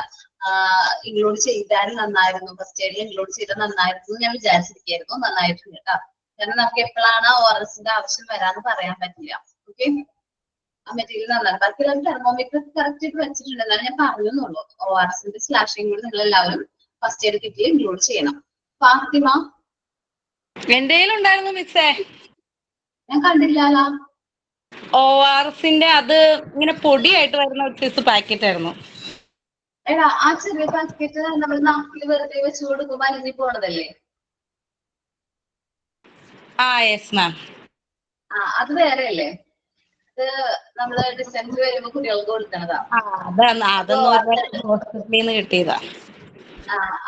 ഇൻക്ലൂഡ് ചെയ്താൽ നന്നായിരുന്നു, ഫസ്റ്റ് എയ്ഡിൽ ഇൻക്ലൂഡ് ചെയ്താൽ നന്നായിരുന്നു ഞാൻ വിചാരിച്ചിരിക്കുന്നു. നന്നായിട്ടുണ്ട് കേട്ടോ, കാരണം നമുക്ക് എപ്പോഴാണ് ORSന്റെ ആവശ്യം വരാന്ന് പറയാൻ പറ്റില്ല. ഓക്കെ, ആ മെറ്റീരിയൽ നന്നാണ്. ബാക്കി തെർമോമീറ്റർ കറക്റ്റ് ആയിട്ട് വെച്ചിട്ടുണ്ട്, എന്നാലും ഞാൻ പറഞ്ഞെന്നുള്ളൂ. ORSന്റെ സ്ലാഷിംഗ് കൂടി നിങ്ങൾ എല്ലാവരും ഫസ്റ്റ് എയ്ഡ് കിറ്റിൽ ഇൻക്ലൂഡ് ചെയ്യണം. ഫാത്തിമ,
എന്തേലും ഉണ്ടായിരുന്നു മിസ്സേ?
ഞാൻ കണ്ടില്ല.
ORSന്റെ അത് ഇങ്ങനെ പൊടിയായിട്ട് വരുന്ന ഒരു സൈസ് പാക്കറ്റ് ആയിരുന്നു.
എടാ, ആ ചെറിയ പാക്കറ്റ് നമ്മൾ നാട്ടിൽ വെറുതെ വെച്ച് കൊടുക്കുമ്പോ അലിഞ്ഞു പോണതല്ലേ?
Yes ma'am.
അത് വേറെ അല്ലേ? ഇത് നമ്മള് ഡിസ്റ്റൻസ് വരുമ്പോ കുട്ടികൾക്ക് കൊടുക്കണതാ.
ഹോസ്പിറ്റലിൽ നിന്ന് കിട്ടിയതാ.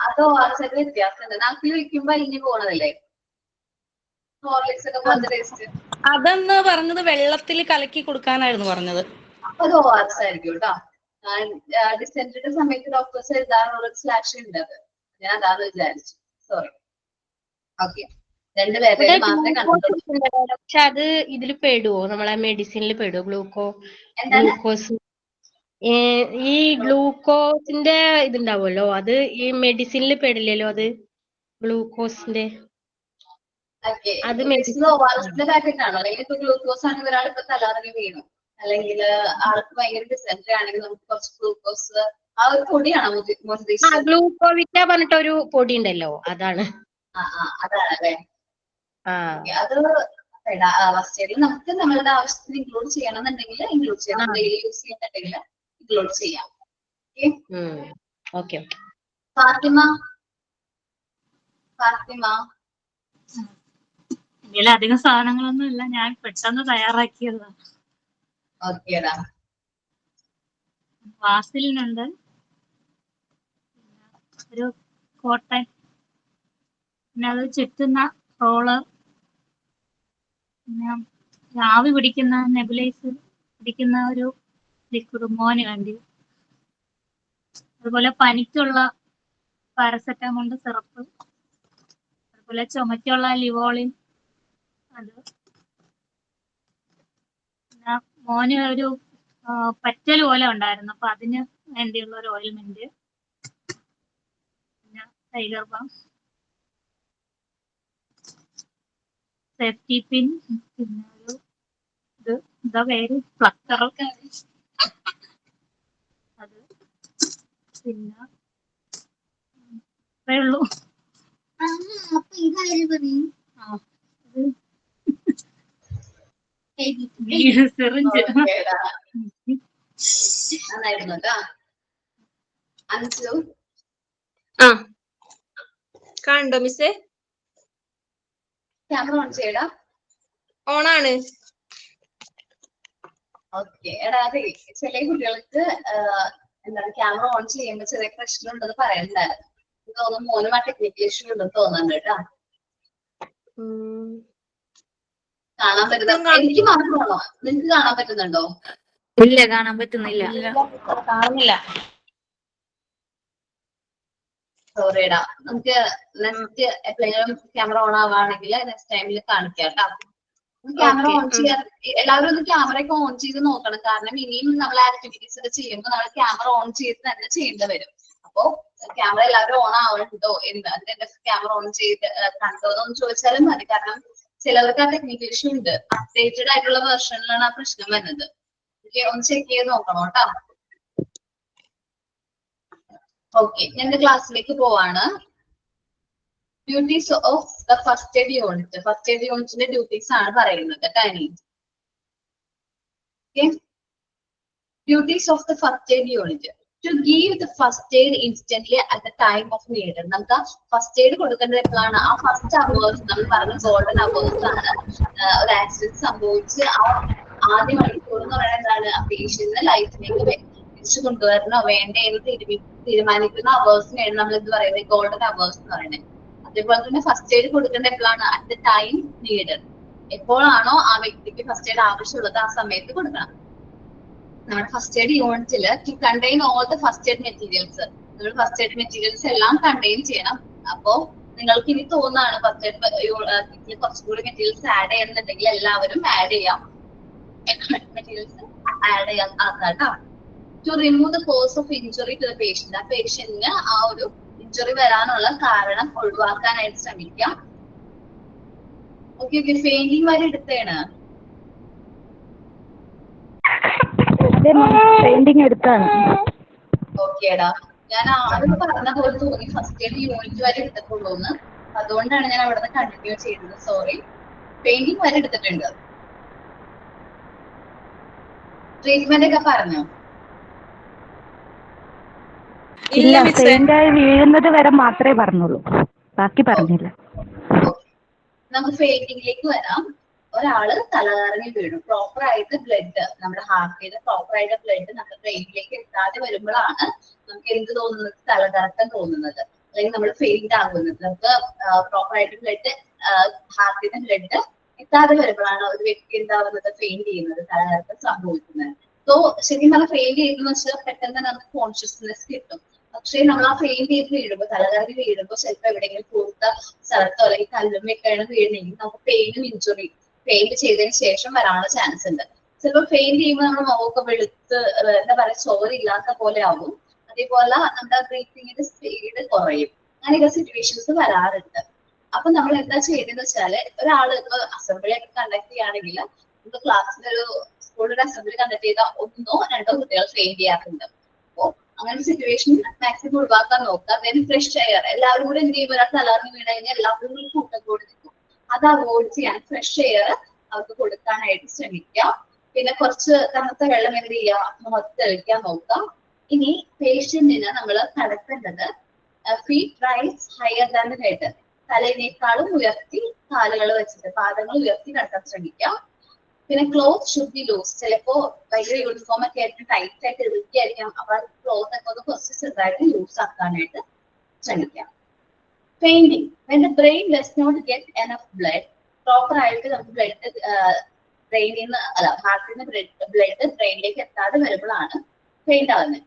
അത് ORS വ്യത്യാസമുണ്ട്. നാക്കിൽ വെക്കുമ്പോ അലിഞ്ഞു പോണതല്ലേ ഹോർലിക്സ് ഒക്കെ പോലത്തെ ടേസ്റ്റ്.
അതെന്ന് പറഞ്ഞത് വെള്ളത്തിൽ കലക്കി കൊടുക്കാനായിരുന്നു പറഞ്ഞത്.
അപ്പൊ അത് ORS ആയിരിക്കും കേട്ടോ. ഡിസ്റ്റൻസിന്റെ സമയത്ത് ഡോക്ടേഴ്സ് എഴുതാറുള്ള സ്ലാഷ് ഉണ്ട്. അത് ഞാൻ അതാന്ന് വിചാരിച്ചു. സോറി. ഓക്കെ, രണ്ടുപേരുടെ മാത്രമേ കണ്ടിട്ടുള്ളൂ.
പക്ഷെ അത് ഇതിൽ പെടുവോ? നമ്മളെ മെഡിസിനിൽ പെടുവോ?
എന്താണ്
ഗ്ലൂക്കോസ് ഈ ഗ്ലൂക്കോസിന്റെ ഇതുണ്ടാവുമല്ലോ, അത് ഈ മെഡിസിനിൽ പെടില്ലല്ലോ അത് ഗ്ലൂക്കോസിന്റെ.
അത് ORSന്റെ പാക്കറ്റ് ആണോ? അല്ലെങ്കിൽ ഇപ്പൊ ഗ്ലൂക്കോസ് ആണെങ്കിൽ ഒരാൾ ഇപ്പൊ തലകറങ്ങി വീണു, അല്ലെങ്കിൽ ആൾക്ക് ഭയങ്കര ഡിസെൻട്രി ആണെങ്കിൽ നമുക്ക് കുറച്ച് ഗ്ലൂക്കോസ് ആ ഒരു പൊടിയാണോ ഉദ്ദേശിച്ചത്?
ഗ്ലൂക്കോവിറ്റ പറഞ്ഞിട്ട് ഒരു പൊടി ഉണ്ടല്ലോ, അതാണ്.
അതാണല്ലേ. അത് ഫസ്റ്റ് എയ്ഡിൽ നമുക്ക് നമ്മളുടെ ആവശ്യത്തിന് ഇൻക്ലൂഡ് ചെയ്യണമെന്നുണ്ടെങ്കിൽ ഇൻക്ലൂഡ് ചെയ്യണം. ഡെയിലി യൂസ് ചെയ്യുന്നുണ്ടെങ്കിൽ ഇൻക്ലൂഡ് ചെയ്യാം.
ഓക്കെ.
ഫാത്തിമ
ഇതിൽ അധികം സാധനങ്ങളൊന്നും ഇല്ല, ഞാൻ പെട്ടെന്ന് തയ്യാറാക്കിയതാണ്.
ഓക്കേടാ.
വാസലിനുണ്ട്, ഒരു കോട്ടൺ, പിന്നെ അത് ചുറ്റുന്ന റോള്, പിന്നെ ആവി പിടിക്കുന്ന നെബുലൈസ് പിടിക്കുന്ന ഒരു ലിക്വിഡ് മോന് വേണ്ടി, അതുപോലെ പനിക്കുള്ള പാരസെറ്റമോൾ സിറപ്പ്, അതുപോലെ ചുമക്കുള്ള ലിവോളിൻ, അത് പിന്നെ മോന് ഒരു പറ്റൽ പോലെ ഉണ്ടായിരുന്നു, അപ്പൊ അതിന് വേണ്ടിയുള്ള ഒരു ഓയിൽമെന്റ്, പിന്നെ ടൈഗർ ബാം, സേഫ്റ്റി പിൻ, പിന്നെ ഒരു ഇത് എന്താ പേര്, പ്ലക്കറൊക്കെ അത്, പിന്നെ അത്രേ ഉള്ളൂ. സിറിഞ്ച്.
കണ്ടോ മിസ്സേ?
ക്യാമറ ഓൺ ചെയ്യടാ.
ഓണാണ്.
ഓക്കെ. എടാ, അതെ, ചില കുട്ടികൾക്ക് എന്താണ് ക്യാമറ ഓൺ ചെയ്യുമ്പോ ചെറിയ പ്രശ്നം ഉണ്ടെന്ന് പറയുന്നുണ്ടായിരുന്നു. തോന്നുന്നു മോനും ആ ടെക്നിക്കൽ ഇഷ്യൂ ഉണ്ടെന്ന് തോന്നുന്നുണ്ട് കേട്ടാ. കാണാൻ പറ്റുന്ന എനിക്ക് മാത്രമാണോ? നിങ്ങക്ക് കാണാൻ പറ്റുന്നുണ്ടോ?
ഇല്ല, കാണാൻ പറ്റുന്നില്ല.
കാണുന്നില്ല.
സോറിടാ. നമുക്ക് നെക്സ്റ്റ് എപ്പോഴെങ്കിലും ക്യാമറ ഓൺ ആവുകയാണെങ്കിൽ നെക്സ്റ്റ് ടൈമിൽ കാണിക്കാം കേട്ടോ. ക്യാമറ ഓൺ ചെയ്യാൻ എല്ലാവരും ഒന്ന് ക്യാമറ ഒക്കെ ഓൺ ചെയ്ത് നോക്കണം. കാരണം ഇനിയും നമ്മൾ ആക്ടിവിറ്റീസ് ഒക്കെ ചെയ്യുമ്പോൾ നമ്മൾ ക്യാമറ ഓൺ ചെയ്ത് തന്നെ ചെയ്യേണ്ടി വരും. അപ്പോ ക്യാമറ എല്ലാവരും ഓൺ ആവണുണ്ടോ, എന്റെ ക്യാമറ ഓൺ ചെയ്ത് കണ്ടോ എന്നൊന്ന് ചോദിച്ചാലും മതി. കാരണം ചിലവർക്ക് ആ ടെക്നിക്കൽ ഇഷ്യൂ ഉണ്ട്. അപ്ഡേറ്റഡ് ആയിട്ടുള്ള വെർഷനിലാണ് ആ പ്രശ്നം വരുന്നത്. ഒന്ന് ചെക്ക് ചെയ്ത് നോക്കണം കേട്ടോ. ഓക്കെ, ഞാൻ ക്ലാസ്സിലേക്ക് പോവാണ്. Duties of the first aid unit. First aid യൂണിറ്റിന്റെ ഡ്യൂട്ടീസ് ആണ് പറയുന്നത് കേട്ടോ. Duties of the first aid unit. To give the first aid instantly at the time of need. നമുക്ക് ഫസ്റ്റ് എയ്ഡ് കൊടുക്കേണ്ടത് എപ്പോഴാണ്? ആ ഫസ്റ്റ് അവേഴ്സ്, നമ്മൾ പറഞ്ഞ ഗോൾഡൻ അവേഴ്സ് ആണ്. ഒരു ആക്സിഡന്റ് സംഭവിച്ച് ആ ആദ്യ മണിക്കൂർ എന്ന് പറയുന്നത് എന്താണ്? ആ പേഷ്യന്റിനെ ലൈഫിലേക്ക് തിരിച്ചു കൊണ്ടുവരണോ വേണ്ടേ എന്ന് തീരുമാനിക്കുന്ന അവേഴ്സിനെയാണ് നമ്മൾ എന്ത് പറയുന്നത്? ഗോൾഡൻ അവേഴ്സ് എന്ന് പറയുന്നത്. അതേപോലെ തന്നെ ഫസ്റ്റ് എയ്ഡ് കൊടുക്കേണ്ടത് എപ്പോഴാണ്? At the time needed. എപ്പോഴാണോ ആ വ്യക്തിക്ക് ഫസ്റ്റ് എയ്ഡ് ആവശ്യമുള്ളത് ആ സമയത്ത് കൊടുക്കണം. നമ്മുടെ ഫസ്റ്റ് എയ്ഡ് യൂണിറ്റിൽ to contain all the first aid materials, നമ്മൾ ഫസ്റ്റ് എയ്ഡ് മെറ്റീരിയൽസ് എല്ലാം കണ്ടെയ്ൻ ചെയ്യണം. അപ്പോ നിങ്ങൾക്ക് ഇനി തോന്നാണ് ഫസ്റ്റ് എയ്ഡ് കുറച്ചും കൂടി മെറ്റീരിയൽസ് ആഡ് ചെയ്യുന്നുണ്ടെങ്കിൽ എല്ലാവരും ആഡ് ചെയ്യാം. മെറ്റീരിയൽസ് ആഡ് ചെയ്യാം കേട്ടോ. To remove the cause of injury to the patient. ആ പേഷ്യന്റിന് ആ ഒരു ഇഞ്ചുറി വരാനുള്ള കാരണം ഒഴിവാക്കാനായിട്ട് ശ്രമിക്കാം. ഓക്കെ. ഫെയിന്റിങ് വരെ എടുത്തേണ്.
പെയിന്റിങ് എടുത്താണ്.
ഓക്കേടാ. ഞാൻ ആദ്യം പറഞ്ഞ പോലെ തോന്നി ഫസ്റ്റ് എയ്ഡ് യൂണിറ്റ് വരെ എടുത്തിട്ടുള്ളൂ എന്ന്. അതുകൊണ്ടാണ് ഞാൻ അവിടെ നിന്ന് കണ്ടിന്യൂ ചെയ്തത്. സോറി. പെയിന്റിങ് വരെ എടുത്തിട്ടുണ്ട്. ട്രീറ്റ്മെന്റ് ഒക്കെ പറഞ്ഞോ?
ഇല്ല, പെയിന്റായി വീഴുന്നത് വരെ മാത്രമേ പറഞ്ഞുള്ളൂ, ബാക്കി പറഞ്ഞില്ല.
നമുക്ക് പെയിന്റിങ്ങിലേക്ക് വരാം. ഒരാള് തലകറങ്ങി വീണു, പ്രോപ്പർ ആയിട്ട് ബ്ലഡ് നമ്മുടെ ഹാർട്ടിന് പ്രോപ്പർ ആയിട്ട് ബ്ലഡ് നമ്മുടെ ബ്രെയിനിലേക്ക് എത്താതെ വരുമ്പോഴാണ് നമുക്ക് എന്ത് തോന്നുന്നത്, തലകറക്കം തോന്നുന്നത്, അല്ലെങ്കിൽ നമ്മൾ ഫെയിൽഡ് ആകുന്നത്. നമുക്ക് പ്രോപ്പർ ആയിട്ട് ബ്ലഡ് ഹാർട്ടിന് ബ്ലഡ് എത്താതെ വരുമ്പോഴാണ് ഒരു വ്യക്തി എന്താവുന്നത്, ഫെയിൽഡ് ചെയ്യുന്നത്, തലകറക്കം സംഭവിക്കുന്നത്. സോ ശരിക്കും നമ്മൾ ഫെയിൽ ചെയ്യുന്ന വെച്ചാൽ പെട്ടെന്ന് നമുക്ക് കോൺഷ്യസ്നെസ് കിട്ടും. പക്ഷേ നമ്മൾ ആ ഫെയിൽ ചെയ്ത് വീഴുമ്പോൾ, തലകറങ്ങി വീഴുമ്പോൾ ചിലപ്പോൾ എവിടെയെങ്കിലും കൂർത്ത സ്ഥലത്തോ അല്ലെങ്കിൽ കല്ലുമ്മയൊക്കെയാണ് വീഴുന്നെങ്കിൽ നമുക്ക് പെയിനും ഇഞ്ചുറി ഫെയിൽ ചെയ്തതിന് ശേഷം വരാനുള്ള ചാൻസ് ഉണ്ട്. ചിലപ്പോൾ ഫെയിൽ ചെയ്യുമ്പോൾ നമ്മുടെ മുഖമൊക്കെ വെളുത്ത് എന്താ പറയുക ചോരില്ലാത്ത പോലെ ആവും. അതേപോലെ നമ്മുടെ ബ്രീത്തിങ്ങിന്റെ സ്പീഡ് കുറയും. അങ്ങനെയൊക്കെ സിറ്റുവേഷൻസ് വരാറുണ്ട്. അപ്പൊ നമ്മൾ എന്താ ചെയ്യുന്നതെന്ന് വെച്ചാല്, ഒരാള് ഇപ്പൊ അസംബ്ലി ഒക്കെ കണ്ടക്ട് ചെയ്യുകയാണെങ്കിൽ നമുക്ക് ക്ലാസ്സിലൊരു സ്കൂളിൽ അസംബ്ലി കണ്ടക്ട് ചെയ്ത 1 or 2 കുട്ടികൾ ഫെയിൽ ചെയ്യാറുണ്ട്. അപ്പോ അങ്ങനെ സിറ്റുവേഷൻ മാക്സിമം ഒഴിവാക്കാൻ നോക്കുക. ദെൻ ഫ്രഷ് എയർ, എല്ലാവരും കൂടെ എന്ത് ചെയ്യും, ഒരാൾ തലർന്ന് വീണ് കഴിഞ്ഞാൽ എല്ലാവരും കൂടി കൂട്ടം കൂടി നിൽക്കും. അത് അവോയ്ഡ് ചെയ്യാൻ ഫ്രഷ് എയർ അവർക്ക് കൊടുക്കാനായിട്ട് ശ്രമിക്കാം. പിന്നെ കുറച്ച് തണുത്ത വെള്ളം എന്ത് ചെയ്യുക, മുഖത്ത് തെളിക്കാൻ നോക്കാം. ഇനി പേഷ്യന്റിന് നമ്മൾ നടത്തേണ്ടത് feet raise higher than the head, തലയിനേക്കാളും ഉയർത്തി കാലുകൾ വെച്ചിട്ട് പാദങ്ങൾ ഉയർത്തി നടത്താൻ ശ്രമിക്കാം. പിന്നെ ക്ലോത്ത് ഷുഡ് ബി ലൂസ്. ചിലപ്പോ ഭയങ്കര യൂണിഫോം ഒക്കെ ആയിട്ട് ടൈറ്റ് ആയിട്ട് ഇറുക്കിയായിരിക്കാം. അപ്പൊ ക്ലോത്ത് ഒക്കെ ഒന്ന് കുറച്ച് ചെറുതായിട്ട് ലൂസ് ആക്കാനായിട്ട് ശ്രമിക്കാം. Fainting, when the brain does not get enough blood, proper ആയിട്ട് നമുക്ക് ബ്ലഡ് ബ്രെയിനിൽ നിന്ന് ഹാർട്ടിൽ നിന്ന് ബ്ലഡ് ബ്രെയിനിലേക്ക് എത്താതെ വരുമ്പോഴാണ് ഫെയിൻറ്റ് ആവുന്നത്.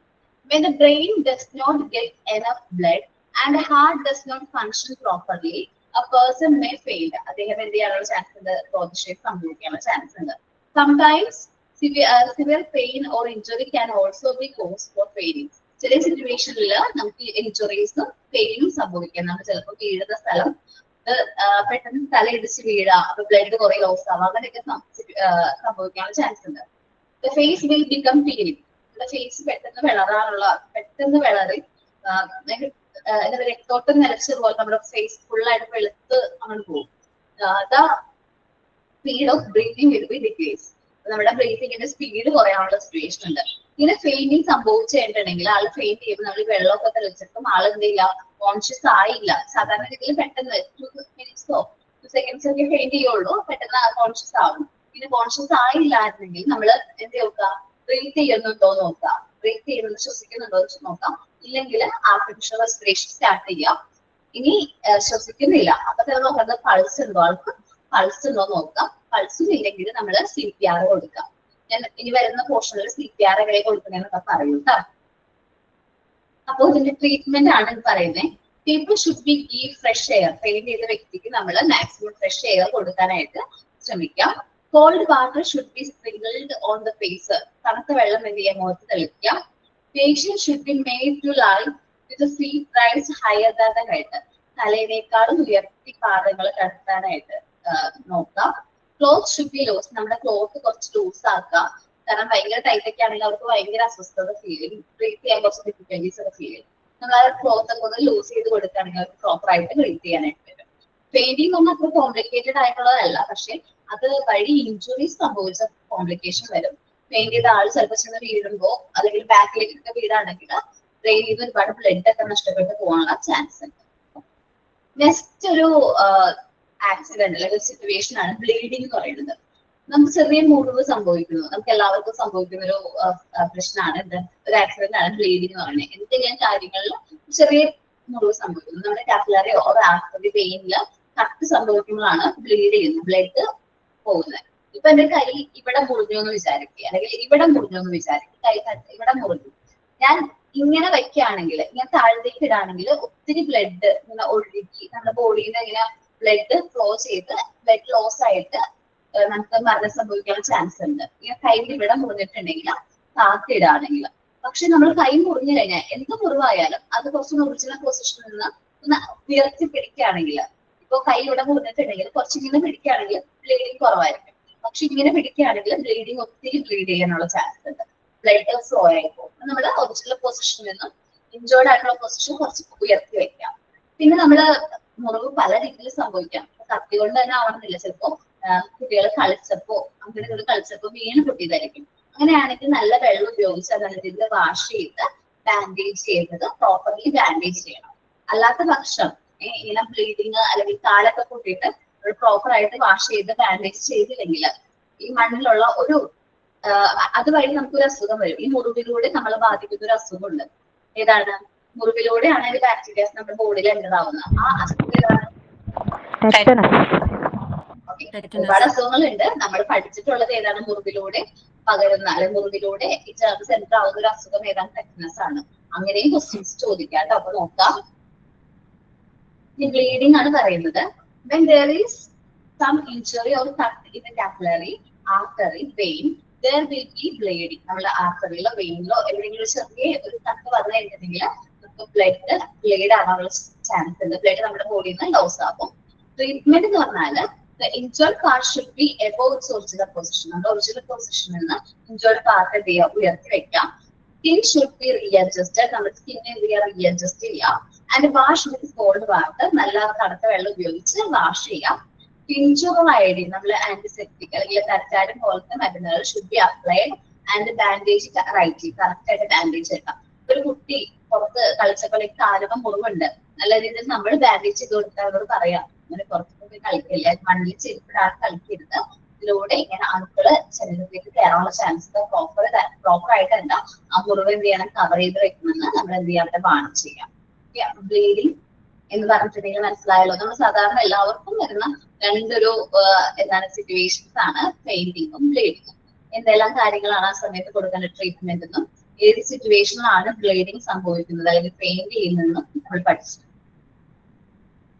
when the brain does not get enough blood and the heart does not function properly, a person may fail. അദ്ദേഹം എന്ത് ചെയ്യാനുള്ള ചാൻസ് ഉണ്ട്, ബോധക്ഷയം സംഭവിക്കാനുള്ള ചാൻസ് ഉണ്ട്. sometimes severe pain or injury can also be caused for failing. ചില സിറ്റുവേഷനിൽ നമുക്ക് ഇഞ്ചുറീസും പെയിനും സംഭവിക്കാം. നമ്മൾ ചിലപ്പോൾ വീഴുന്ന സ്ഥലം പെട്ടെന്ന് തലയിടിച്ച് വീഴാം, അപ്പൊ ബ്ലഡ് കുറെ ലോസ് ആവാം, അങ്ങനെയൊക്കെ സംഭവിക്കാനുള്ള ചാൻസ് ഉണ്ട്. The face will become peeling. Face പെട്ടെന്ന് വിളറി എന്താ രക്തോട്ടം നിലച്ചതുപോലെ നമ്മുടെ ഫേസ് ഫുള്ളായിട്ട് വെളുത്ത് അങ്ങനെ പോകും. The speed of breathing will be decrease. നമ്മുടെ ബ്രീത്തിങ്ങിന്റെ സ്പീഡ് കുറയാനുള്ള സിറ്റുവേഷൻ ഉണ്ട്. ഇങ്ങനെ ഫെയിൻറ്റിങ് സംഭവിച്ചു കഴിഞ്ഞിട്ടുണ്ടെങ്കിൽ ആൾ ഫെയിൻറ്റ് ചെയ്യുമ്പോൾ നമ്മൾ വെള്ളമൊക്കെ തെളിച്ചിട്ടും ആൾ എന്ത് ചെയ്യില്ല, കോൺഷ്യസ് ആയില്ല. സാധാരണ രീതിയിൽ പെട്ടെന്ന് 2 minutes or 2 seconds ഒക്കെ ഫെയിൻറ്റ് ചെയ്യുള്ളൂ, പെട്ടെന്ന് കോൺഷ്യസ് ആവും. പിന്നെ കോൺഷ്യസ് ആയില്ലായിരുന്നെങ്കിൽ നമ്മൾ എന്ത് നോക്കുക, ബ്രീത്ത് ചെയ്യുന്നുണ്ടോ നോക്കാം, ബ്രീത്ത് ചെയ്യുന്നത് ശ്വസിക്കുന്നുണ്ടോ നോക്കാം. ഇല്ലെങ്കിൽ ആർട്ടിഫിഷ്യൽ റെസ്പിറേഷൻ സ്റ്റാർട്ട് ചെയ്യാം. ഇനി ശ്വസിക്കുന്നില്ല, അപ്പൊ തന്നെ നോക്കുന്നത് പൾസ് ഉണ്ടോ, ആൾക്ക് പൾസ് ഉണ്ടോ നോക്കാം. പൾസും ഇല്ലെങ്കിൽ നമ്മൾ CPR കൊടുക്കാം. ഞാൻ ഇനി വരുന്ന പോർഷനിൽ CPR എങ്ങനെ കൊടുക്കുന്നതെന്നൊക്കെ പറയൂ കേട്ടോ. അപ്പോൾ ഇതിന്റെ ട്രീറ്റ്മെന്റ് ആണ് പറയുന്നത്. People should be give fresh air. Faint ചെയ്ത വ്യക്തിക്ക് നമ്മൾ മാക്സിമം ഫ്രഷ് എയർ കൊടുക്കാനായിട്ട് ശ്രമിക്കാം. Cold water should be sprinkled on the face. തണുത്ത വെള്ളം എന്ത് ചെയ്യാൻ മുഖത്ത് തെളിക്കാം. Patient should be made to lie with feet raise higher than the head. തലയിനേക്കാളും ഉയർത്തി പാദങ്ങൾ കടത്താനായിട്ട് നോക്കാം. Cloth should be loose. നമ്മുടെ ക്ലോത്ത് കുറച്ച് ലൂസ് ആക്കാം. കാരണം ഭയങ്കര ടൈറ്റ് ഒക്കെ ആണെങ്കിൽ അവർക്ക് ഭയങ്കര അസ്വസ്ഥത ഫീൽ ചെയ്യും, ബ്രീത്ത് ചെയ്യാൻ കുറച്ച് ഡിഫിക്കൽറ്റീസ് ഒക്കെ ഫീൽ ചെയ്യും. നമ്മൾ ആ ക്ലോത്ത് ഒക്കെ ഒന്ന് ലൂസ് ചെയ്ത് കൊടുക്കുകയാണെങ്കിൽ അവർക്ക് പ്രോപ്പർ ആയിട്ട് ബ്രീത്ത് ചെയ്യാനായിട്ട് പറ്റും. പെയിന്റിംഗ് ഒന്നും അത്ര കോംപ്ലിക്കേറ്റഡ് ആയിട്ടുള്ളതല്ല, പക്ഷെ അത് വഴി ഇഞ്ചുറീസ് സംഭവിച്ച കോംപ്ലിക്കേഷൻ വരും. പെയിന്റ് ചെയ്ത ആൾ ചിലപ്പോൾ ചെന്ന് വീഴുമ്പോൾ അല്ലെങ്കിൽ ബാക്കിലേക്കൊക്കെ വീടാണെങ്കിൽ ബ്രെയിനിൽ നിന്ന് ഒരുപാട് ബ്ലഡ് ഒക്കെ നഷ്ടപ്പെട്ട് പോകാനുള്ള ചാൻസ് ഉണ്ട്. നെക്സ്റ്റ് ഒരു ആക്സിഡന്റ് അല്ലെങ്കിൽ സിറ്റുവേഷൻ ആണ് ബ്ലീഡിംഗ് എന്ന് പറയുന്നത്. നമുക്ക് ചെറിയ മുറിവ് സംഭവിക്കുന്നു, നമുക്ക് എല്ലാവർക്കും സംഭവിക്കുന്ന ഒരു പ്രശ്നമാണ് ഇത്. ഒരു ആക്സിഡന്റ് ആണ് ബ്ലീഡിംഗ് എന്ന് പറയുന്നത്. എന്തെങ്കിലും കാര്യങ്ങളിൽ ചെറിയ മുറിവ് സംഭവിക്കുന്നു, നമ്മുടെ കാപ്പിലറി ഓർ ആർട്ടറി വെയിനിൽ കട്ട് സംഭവിക്കുമ്പോഴാണ് ബ്ലീഡ് ചെയ്യുന്നത്, ബ്ലഡ് പോകുന്നത്. ഇപ്പൊ എന്റെ കൈ ഇവിടെ മുറിഞ്ഞു എന്ന് വിചാരിക്കുക, അല്ലെങ്കിൽ ഇവിടെ മുറിഞ്ഞു എന്ന് വിചാരിക്കുക, കൈ ഇവിടെ മുറിഞ്ഞു. ഞാൻ ഇങ്ങനെ വെക്കുകയാണെങ്കിൽ, ഇങ്ങനെ താഴത്തേക്ക് ഇടാണെങ്കിൽ ഒത്തിരി ബ്ലഡ് ഇങ്ങനെ ഒഴുകി നമ്മുടെ ബോഡിയിൽ നിന്ന് ഇങ്ങനെ ബ്ലഡ് ഫ്ലോ ചെയ്ത് ബ്ലഡ് ലോസ് ആയിട്ട് നമുക്ക് മരണം സംഭവിക്കാനുള്ള ചാൻസ് ഉണ്ട്. ഇങ്ങനെ കൈയിൽ ഇവിടെ മുറിഞ്ഞിട്ടുണ്ടെങ്കിൽ താത്തിടാണെങ്കിൽ. പക്ഷെ നമ്മൾ കൈ മുറിഞ്ഞു കഴിഞ്ഞാൽ എന്ത് മുറിവായാലും അത് കുറച്ച് ഒറിജിനൽ പൊസിഷനിൽ നിന്ന് ഒന്ന് ഉയർത്തി പിടിക്കുകയാണെങ്കിൽ, ഇപ്പൊ കൈ ഇവിടെ മുറിഞ്ഞിട്ടുണ്ടെങ്കിൽ കുറച്ചിങ്ങനെ പിടിക്കുകയാണെങ്കിൽ ബ്ലീഡിങ് കുറവായിരിക്കും. പക്ഷെ ഇങ്ങനെ പിടിക്കുകയാണെങ്കിൽ ബ്ലീഡിങ് ഒത്തിരി ബ്ലീഡ് ചെയ്യാനുള്ള ചാൻസ് ഉണ്ട്, ബ്ലഡ് ഫ്ലോ ആയിപ്പോ. നമ്മൾ ഒറിജിനൽ പൊസിഷനിൽ നിന്ന് ഇഞ്ചേർഡ് ആയിട്ടുള്ള പൊസിഷൻ കുറച്ച് ഉയർത്തി വെക്കാം. പിന്നെ നമ്മള് മുറിവ് പല രീതിയിൽ സംഭവിക്കാം. കത്തി കൊണ്ട് തന്നെ ആവണമെന്നില്ല, ചിലപ്പോ കുട്ടികൾ കളിച്ചപ്പോ അങ്ങനെ കളിച്ചപ്പോ വീണ് പൊട്ടിയതായിരിക്കും. അങ്ങനെയാണെങ്കിൽ നല്ല വെള്ളം ഉപയോഗിച്ച് നല്ല രീതിയിൽ വാഷ് ചെയ്ത് ബാൻഡേജ് ചെയ്തത് പ്രോപ്പർലി ബാൻഡേജ് ചെയ്യണം. അല്ലാത്ത പക്ഷം ഇങ്ങനെ ബ്ലീഡിങ് അല്ലെങ്കിൽ കാലൊക്കെ പൊട്ടിയിട്ട് പ്രോപ്പർ ആയിട്ട് വാഷ് ചെയ്ത് ബാൻഡേജ് ചെയ്തില്ലെങ്കിൽ ഈ മണ്ണിലുള്ള ഒരു അതുവഴി നമുക്കൊരു അസുഖം വരും. ഈ മുറിവിലൂടെ നമ്മളെ ബാധിക്കുന്ന ഒരു അസുഖമുണ്ട്. ഏതാണ്? മുറിവിലൂടെയാണ് ഈ ബാക്ടീരിയാസ് നമ്മുടെ ബോഡിയിൽ എൻ്റർ ആവുന്നത്. ആ അസുഖം ഏതാണ്? ഒരുപാട് അസുഖങ്ങളുണ്ട്. നമ്മൾ പഠിച്ചിട്ടുള്ളത് ഏതാണ്? മുറിവിലൂടെ പകരുന്ന അല്ലെങ്കിൽ മുറിവിലൂടെ ഈ ജേർമ്സ് എൻ്റർ ആവുന്ന ഒരു അസുഖം ഏതാണ്? ടെറ്റനസ് ആണ്. അങ്ങനെയും ക്വസ്റ്റ്യൻസ് ചോദിക്കാം കേട്ടോ. അപ്പൊ നോക്കാം. ഈ ബ്ലീഡിംഗ് ആണ് പറയുന്നത്. When there is some injury or cut in the capillary, artery, vein, there will be bleeding. നമ്മുടെ ആർട്ടറിയിലോ വെയിനിലോ എവിടെയെങ്കിലും ചെറിയ ഒരു കട്ട് വന്നു കഴിഞ്ഞിട്ടുണ്ടെങ്കിൽ നമുക്ക് ബ്ലഡ് ആവാനുള്ള ചാൻസ് ഉണ്ട്. ബ്ലഡ് നമ്മുടെ ബോഡിയിൽ നിന്ന് ലോസ് ആകും. ട്രീറ്റ്മെന്റ് എന്ന് പറഞ്ഞാല് the injured part should be above its original position. നമ്മുടെ ഒറിജിനൽ പൊസിഷനിൽ നിന്ന് ഇൻജേർഡ് പാർട്ട് എന്ത് ചെയ്യുക? ഉയർത്തി വെക്കാം. Skin should be readjusted. നമ്മുടെ സ്കിൻ എന്ത് ചെയ്യുക? റീഅഡ്ജസ്റ്റ് ചെയ്യാം. And wash with called water. നല്ല തണുത്ത വെള്ളം ഉപയോഗിച്ച് വാഷ് ചെയ്യാം. പിഞ്ചുകൾ അയഡിൻ, നമ്മൾ ആന്റിസെപ്റ്റിക് അല്ലെങ്കിൽ തെറ്റാലും പോലത്തെ മരുന്നുകൾ should be applied and bandage rightly. Correct ആയിട്ട് ബാൻഡേജ് ചെയ്യണം. ഒരു കുട്ടി പുറത്ത് കളിച്ചപ്പോൾ കാലുമ മുറിവുണ്ട്, നല്ല രീതിയിൽ നമ്മൾ ബാൻഡേജ് ചെയ്ത് കൊടുത്താൽ അവരോട് പറയാം അങ്ങനെ പുറത്ത് പോയി കളിക്കില്ല, മണ്ണിൽ ചെരുപ്പിടാതെ കളിക്കരുത്. ഇതിലൂടെ ഇങ്ങനെ അണുക്കള് ശരീരത്തിലേക്ക് കയറാനുള്ള ചാൻസ് പ്രോപ്പർ ആയിട്ട് എന്താ ആ മുറിവ് എന്ത് ചെയ്യണം? കവർ ചെയ്ത് വെക്കണമെന്ന് നമ്മൾ എന്ത് ചെയ്യാം? അവിടെ വാൺ ചെയ്യാം. ബ്ലീഡിങ് എന്ന് പറഞ്ഞിട്ടുണ്ടെങ്കിൽ മനസ്സിലായല്ലോ. നമ്മൾ സാധാരണ എല്ലാവർക്കും വരുന്ന രണ്ടൊരു എന്താണ് സിറ്റുവേഷൻസ് ആണ് പെയിന്റിങ്ങും ബ്ലീഡിങ്ങും. എന്തെല്ലാം കാര്യങ്ങളാണ് ആ സമയത്ത് കൊടുക്കേണ്ട ട്രീറ്റ്മെന്റ് എന്നും ഏത് സിറ്റുവേഷനിലാണ് ബ്ലീഡിങ് സംഭവിക്കുന്നത് അല്ലെങ്കിൽ പെയിന്റ് ചെയ്യുന്നതെന്നും നമ്മൾ പഠിച്ചു.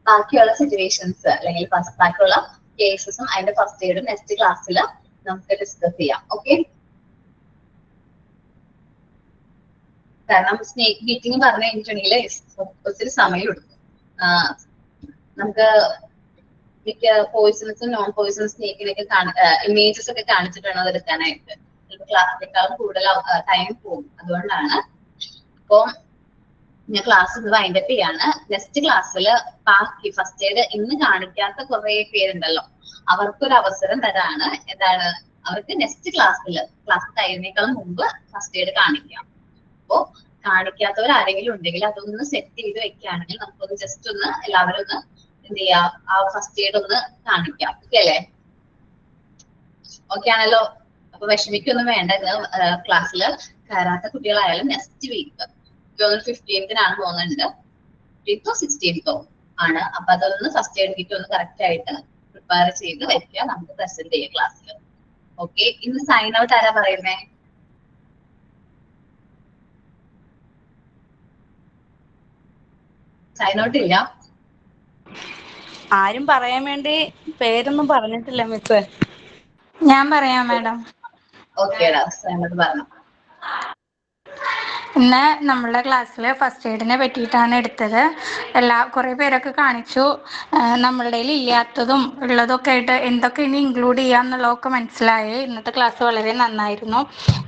ബാക്കിയുള്ള സിറ്റുവേഷൻസ് അല്ലെങ്കിൽ ബാക്കിയുള്ള കേസസും അതിന്റെ ഫസ്റ്റ് എയ്ഡും നെക്സ്റ്റ് ക്ലാസ്സിൽ നമുക്ക് ഡിസ്കസ് ചെയ്യാം. ഓക്കെ, കാരണം സ്നേക്ക് ബീറ്റിംഗ് പറഞ്ഞു കഴിഞ്ഞിട്ടുണ്ടെങ്കിൽ ഒത്തിരി സമയം എടുക്കും. നമുക്ക് മിക്ക പോയിസണസും നോൺ പോയിസണസ് സ്നേക്കിനൊക്കെ ഇമേജസ് ഒക്കെ കാണിച്ചിട്ടാണ് അത് എടുക്കാനായിട്ട്. ക്ലാസ്സിനേക്കാളും കൂടുതൽ ടൈം പോകും. അതുകൊണ്ടാണ് അപ്പൊ ഞാൻ ക്ലാസ് ഇത് വൈൻഡപ്പ് ചെയ്യാണ്. നെക്സ്റ്റ് ക്ലാസ്സിൽ ബാക്കി ഫസ്റ്റ് എയ്ഡ് ഇന്ന് കാണിക്കാത്ത കുറെ പേരുണ്ടല്ലോ, അവർക്കൊരു അവസരം തരാണ്. എന്താണ്? അവർക്ക് നെക്സ്റ്റ് ക്ലാസ് കഴിയുന്നേക്കാളും മുമ്പ് ഫസ്റ്റ് എയ്ഡ് കാണിക്കാം. അപ്പോ കാണിക്കാത്തവർ ആരെങ്കിലും ഉണ്ടെങ്കിൽ അതൊന്ന് സെറ്റ് ചെയ്ത് വെക്കുകയാണെങ്കിൽ നമുക്കൊന്ന് ജസ്റ്റ് ഒന്ന് എല്ലാവരും ഒന്ന് എന്ത് ചെയ്യാം? ആ ഫസ്റ്റ് എയ്ഡ് ഒന്ന് കാണിക്കാം. ഓക്കെ അല്ലേ? ഓക്കെ ആണല്ലോ? അപ്പൊ വിഷമിക്കൊന്നും വേണ്ട. ഇന്ന് ക്ലാസ്സിൽ കയറാത്ത കുട്ടികളായാലും നെക്സ്റ്റ് വീക്ക് 15th പോകുന്നുണ്ട്. 15th 16th ആണ്. അപ്പൊ അതൊന്ന് ഫസ്റ്റ് എയ്ഡ് കിറ്റ് ഒന്ന് കറക്റ്റ് ആയിട്ട് പ്രിപ്പയർ ചെയ്ത് വെക്കുക. നമുക്ക് പ്രസന്റ് ചെയ്യാം ക്ലാസ്സിൽ. ഓക്കെ, ഇന്ന് സൈൻ ഔട്ട് ആരാ പറയുന്നേ? സൈൻ ഔട്ട് ഇല്ല.
ആരും പറയാൻ വേണ്ടി പേരൊന്നും പറഞ്ഞിട്ടില്ല മിസ്.
ഞാൻ പറയാം മാഡം.
ഓക്കേടാ, സൈൻ ഔട്ട് പറഞ്ഞു.
ഇന്ന് നമ്മളുടെ ക്ലാസ്സിൽ ഫസ്റ്റ് എയ്ഡിനെ പറ്റിയിട്ടാണ് എടുത്തത്. കുറേ പേരൊക്കെ കാണിച്ചു. നമ്മളുടെ ഇല്ലാത്തതും ഉള്ളതൊക്കെ ആയിട്ട് എന്തൊക്കെ ഇനി ഇൻക്ലൂഡ് ചെയ്യാന്നുള്ളതൊക്കെ മനസ്സിലായി. ഇന്നത്തെ ക്ലാസ് വളരെ നന്നായിരുന്നു.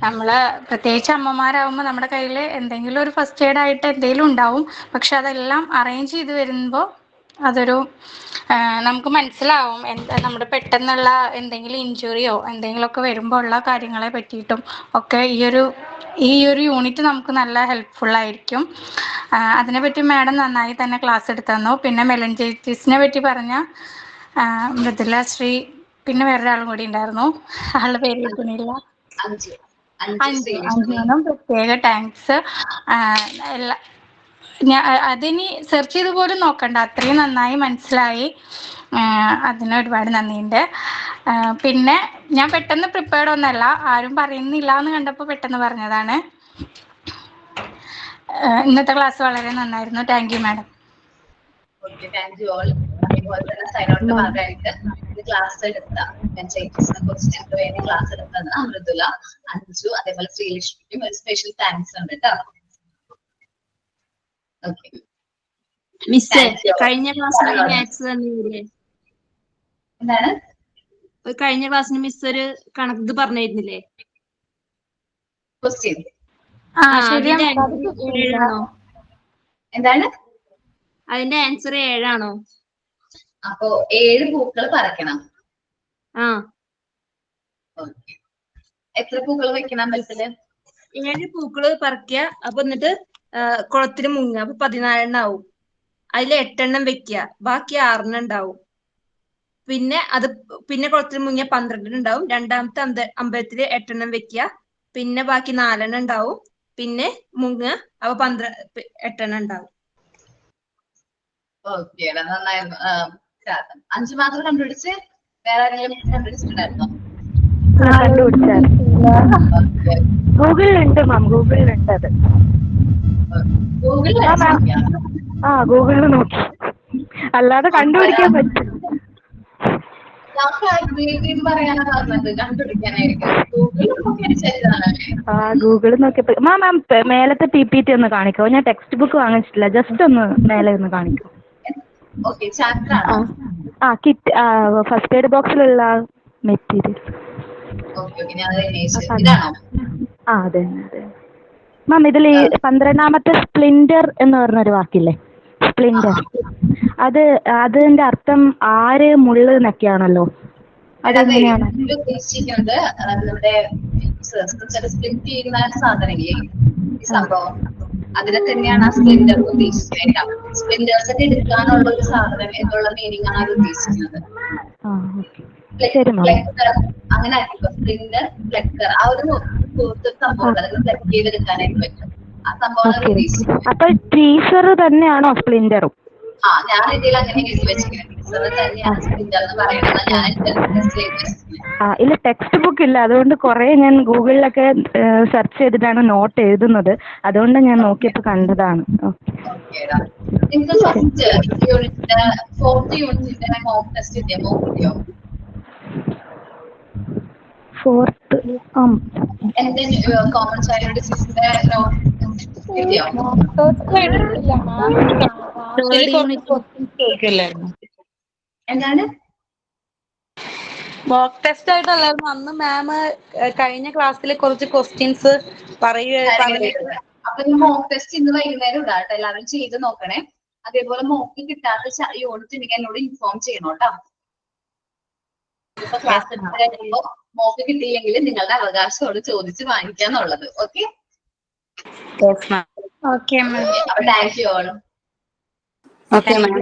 നമ്മൾ പ്രത്യേകിച്ച് അമ്മമാരാകുമ്പോൾ നമ്മുടെ കയ്യിൽ എന്തെങ്കിലും ഒരു ഫസ്റ്റ് എയ്ഡ് ആയിട്ട് എന്തെങ്കിലും ഉണ്ടാവും. പക്ഷെ അതെല്ലാം അറേഞ്ച് ചെയ്ത് വരുമ്പോൾ അതൊരു നമുക്ക് മനസ്സിലാവും നമ്മുടെ പെട്ടെന്നുള്ള എന്തെങ്കിലും ഇഞ്ചുറിയോ എന്തെങ്കിലുമൊക്കെ വരുമ്പോൾ ഉള്ള കാര്യങ്ങളെ പറ്റിയിട്ടും ഒക്കെ ഈ ഒരു യൂണിറ്റ് നമുക്ക് നല്ല ഹെൽപ്ഫുൾ ആയിരിക്കും. അതിനെപ്പറ്റി മാഡം നന്നായി തന്നെ ക്ലാസ് എടുത്തു തന്നു. പിന്നെ മെലൻജൈറ്റിസിനെ പറ്റി പറഞ്ഞ മൃദുല ശ്രീ, പിന്നെ വേറൊരാളും കൂടി ഉണ്ടായിരുന്നു, ആളുടെ പേര് കിട്ടുന്നില്ല, അഞ്ജുവിനും പ്രത്യേക താങ്ക്സ്. അതിനി സെർച്ച് ചെയ്ത് പോലും നോക്കണ്ട, അത്രയും നന്നായി മനസ്സിലായി. അതിന് ഒരുപാട് നന്ദിയുണ്ട്. പിന്നെ ഞാൻ പെട്ടെന്ന് പ്രിപ്പയർഡ് ഒന്നല്ല, ആരും പറയുന്നില്ല എന്ന് കണ്ടപ്പോൾ പെട്ടെന്ന് പറഞ്ഞതാണ്. ഇന്നത്തെ ക്ലാസ് വളരെ നന്നായിരുന്നു. Thank you madam.
Thank you all. അതുപോലെ തന്നെ സൈൻ ഔട്ട് ഭാഗമായിട്ട് ക്ലാസ് എടുത്ത മെൻജൈറ്റിസിനെ കുറിച്ച് ഞങ്ങൾക്ക് വേണ്ടി ക്ലാസ് എടുത്തത് മൃദുല, അഞ്ജു, അതേപോലെ ശ്രീലക്ഷ്മിക്കും ഒരു സ്പെഷ്യൽ താങ്ക്സ് ഉണ്ട് കേട്ടോ.
മിസ് കഴിഞ്ഞ ക്ലാസ്സിൽ മാത്സ് തന്നില്ലേ?
എന്താണ്?
കഴിഞ്ഞ ക്ലാസ്സിന് മിസ് ഒരു കണക്ക് പറഞ്ഞിരുന്നില്ലേ?
ക്വസ്റ്റ്യൻ
എന്താണ്? അതിന്റെ ആൻസർ 7 ആണോ?
അപ്പൊ 7 പൂക്കൾ പറിക്കണം. എത്ര പൂക്കൾ വെക്കണം അമ്പലത്തില്?
7 പൂക്കള് പറിക്കുക. അപ്പൊ എന്നിട്ട് കുളത്തിൽ മുങ്ങുക. അപ്പൊ 14 ആവും. അതിൽ 8 വെക്കുക. ബാക്കി 6 ഉണ്ടാവും. പിന്നെ അത് പിന്നെ കുളത്തിൽ മുങ്ങിയ 12 ഉണ്ടാവും. രണ്ടാമത്തെ അമ്പലത്തില് 8 വെക്കുക. പിന്നെ ബാക്കി 4 ഉണ്ടാവും. പിന്നെ മുങ്ങുക, അപ്പൊ 8 ഉണ്ടാവും.
ഓക്കെ, നന്നായിരുന്നു. 5 മാത്രം കണ്ടുപിടിച്ച് വേറെ ആരെങ്കിലും കണ്ടുപിടിച്ചിട്ടുണ്ടായിരുന്നോ?
ഗൂഗിളിലുണ്ട് മാം, ഗൂഗിളിലുണ്ട് അത്. ഗൂഗിളിൽ നോക്കി, അല്ലാതെ കണ്ടുപിടിക്കാൻ പറ്റും. ഗൂഗിളിൽ നോക്കിയപ്പോ മാം മേലത്തെ PPT ഒന്ന് കാണിക്കോ? ഞാൻ ടെക്സ്റ്റ് ബുക്ക് വാങ്ങിച്ചിട്ടില്ല, ജസ്റ്റ് ഒന്ന് മേലെ ഒന്ന് കാണിക്കോ? കിറ്റ് ഫസ്റ്റ് എയ്ഡ് ബോക്സിലുള്ള മെറ്റീരിയൽ. അതെ അതെ മാം. ഇതിൽ 12ാമത്തെ സ്പ്ലിൻഡർ എന്ന് പറഞ്ഞൊരു വാക്കില്ലേ, സ്പ്ലിൻഡർ, അതിന്റെ അർത്ഥം ആര് മുള്ള് എന്നൊക്കെയാണല്ലോ. അതെങ്ങനെയാണ്
ഉദ്ദേശിക്കുന്നത്? നമ്മുടെ സ്പ്ലിറ്റ് ചെയ്യുന്ന സാധനങ്ങളെ ഈ സംഭവം, അതിനെ തന്നെയാണ് ആ സ്പ്ലിൻഡർ ഉദ്ദേശിക്കുന്നത്. സ്പ്ലിൻഡേഴ്സ് ഒക്കെ എടുക്കാനുള്ള ഒരു സാധനം എന്നുള്ള മീനിങ് ആണ് അത് ഉദ്ദേശിക്കുന്നത്. അങ്ങനെ ആയിരിക്കും സ്പ്ലിൻഡർ, ഫ്ലെക്കർ, ആ ഒരു സംഭവം അതിന് ഫ്ലെക്ട് ചെയ്തെടുക്കാനായിട്ട് പറ്റും. ആ സംഭവം ഉദ്ദേശിക്കുന്നത്.
അപ്പൊ ടീച്ചർ തന്നെയാണോ സ്പ്ലിൻഡറും?
ഞാൻ ഇതിൽ അങ്ങനെ എഴുതി വെച്ചിരിക്കുന്നത്. തന്നെയാണ് സ്പ്ലിൻഡർ എന്ന് പറയുന്നത്. ഞാൻ
ഇല്ല, ടെക്സ്റ്റ് ബുക്ക് ഇല്ല, അതുകൊണ്ട് കുറെ ഞാൻ ഗൂഗിളിലൊക്കെ സെർച്ച് ചെയ്തിട്ടാണ് നോട്ട് എഴുതുന്നത്. അതുകൊണ്ട് ഞാൻ നോക്കിയപ്പോ കണ്ടതാണ്. ഫോർത്ത്
കോമൺ ചൈൽഡ് ഡിസീസിന്റെ എന്താണ്
മോക്ക് ടെസ്റ്റ് ആയിട്ടല്ലായിരുന്നു അന്ന് മാം കഴിഞ്ഞ ക്ലാസ്സിൽ കുറച്ച് ക്വസ്റ്റ്യൻസ് പറയുക.
അപ്പൊ ഈ മോക്ക് ടെസ്റ്റ് ഇന്ന് വൈകുന്നേരം ഇടാട്ടോ, എല്ലാവരും ചെയ്ത് നോക്കണേ. അതേപോലെ മോക്ക് കിട്ടാത്ത യൂണിറ്റ് ഉണ്ടെങ്കിൽ എന്നോട് ഇൻഫോം ചെയ്യണം കേട്ടോ. ഇപ്പൊ ക്ലാസ് കഴിയുമ്പോ മോക്ക് കിട്ടിയില്ലെങ്കിൽ നിങ്ങളുടെ അവകാശത്തോട് ചോദിച്ച് വാങ്ങിക്കാന്നുള്ളത്. Okay,
okay ma'am.
അപ്പൊ thank you all.
Okay ma'am.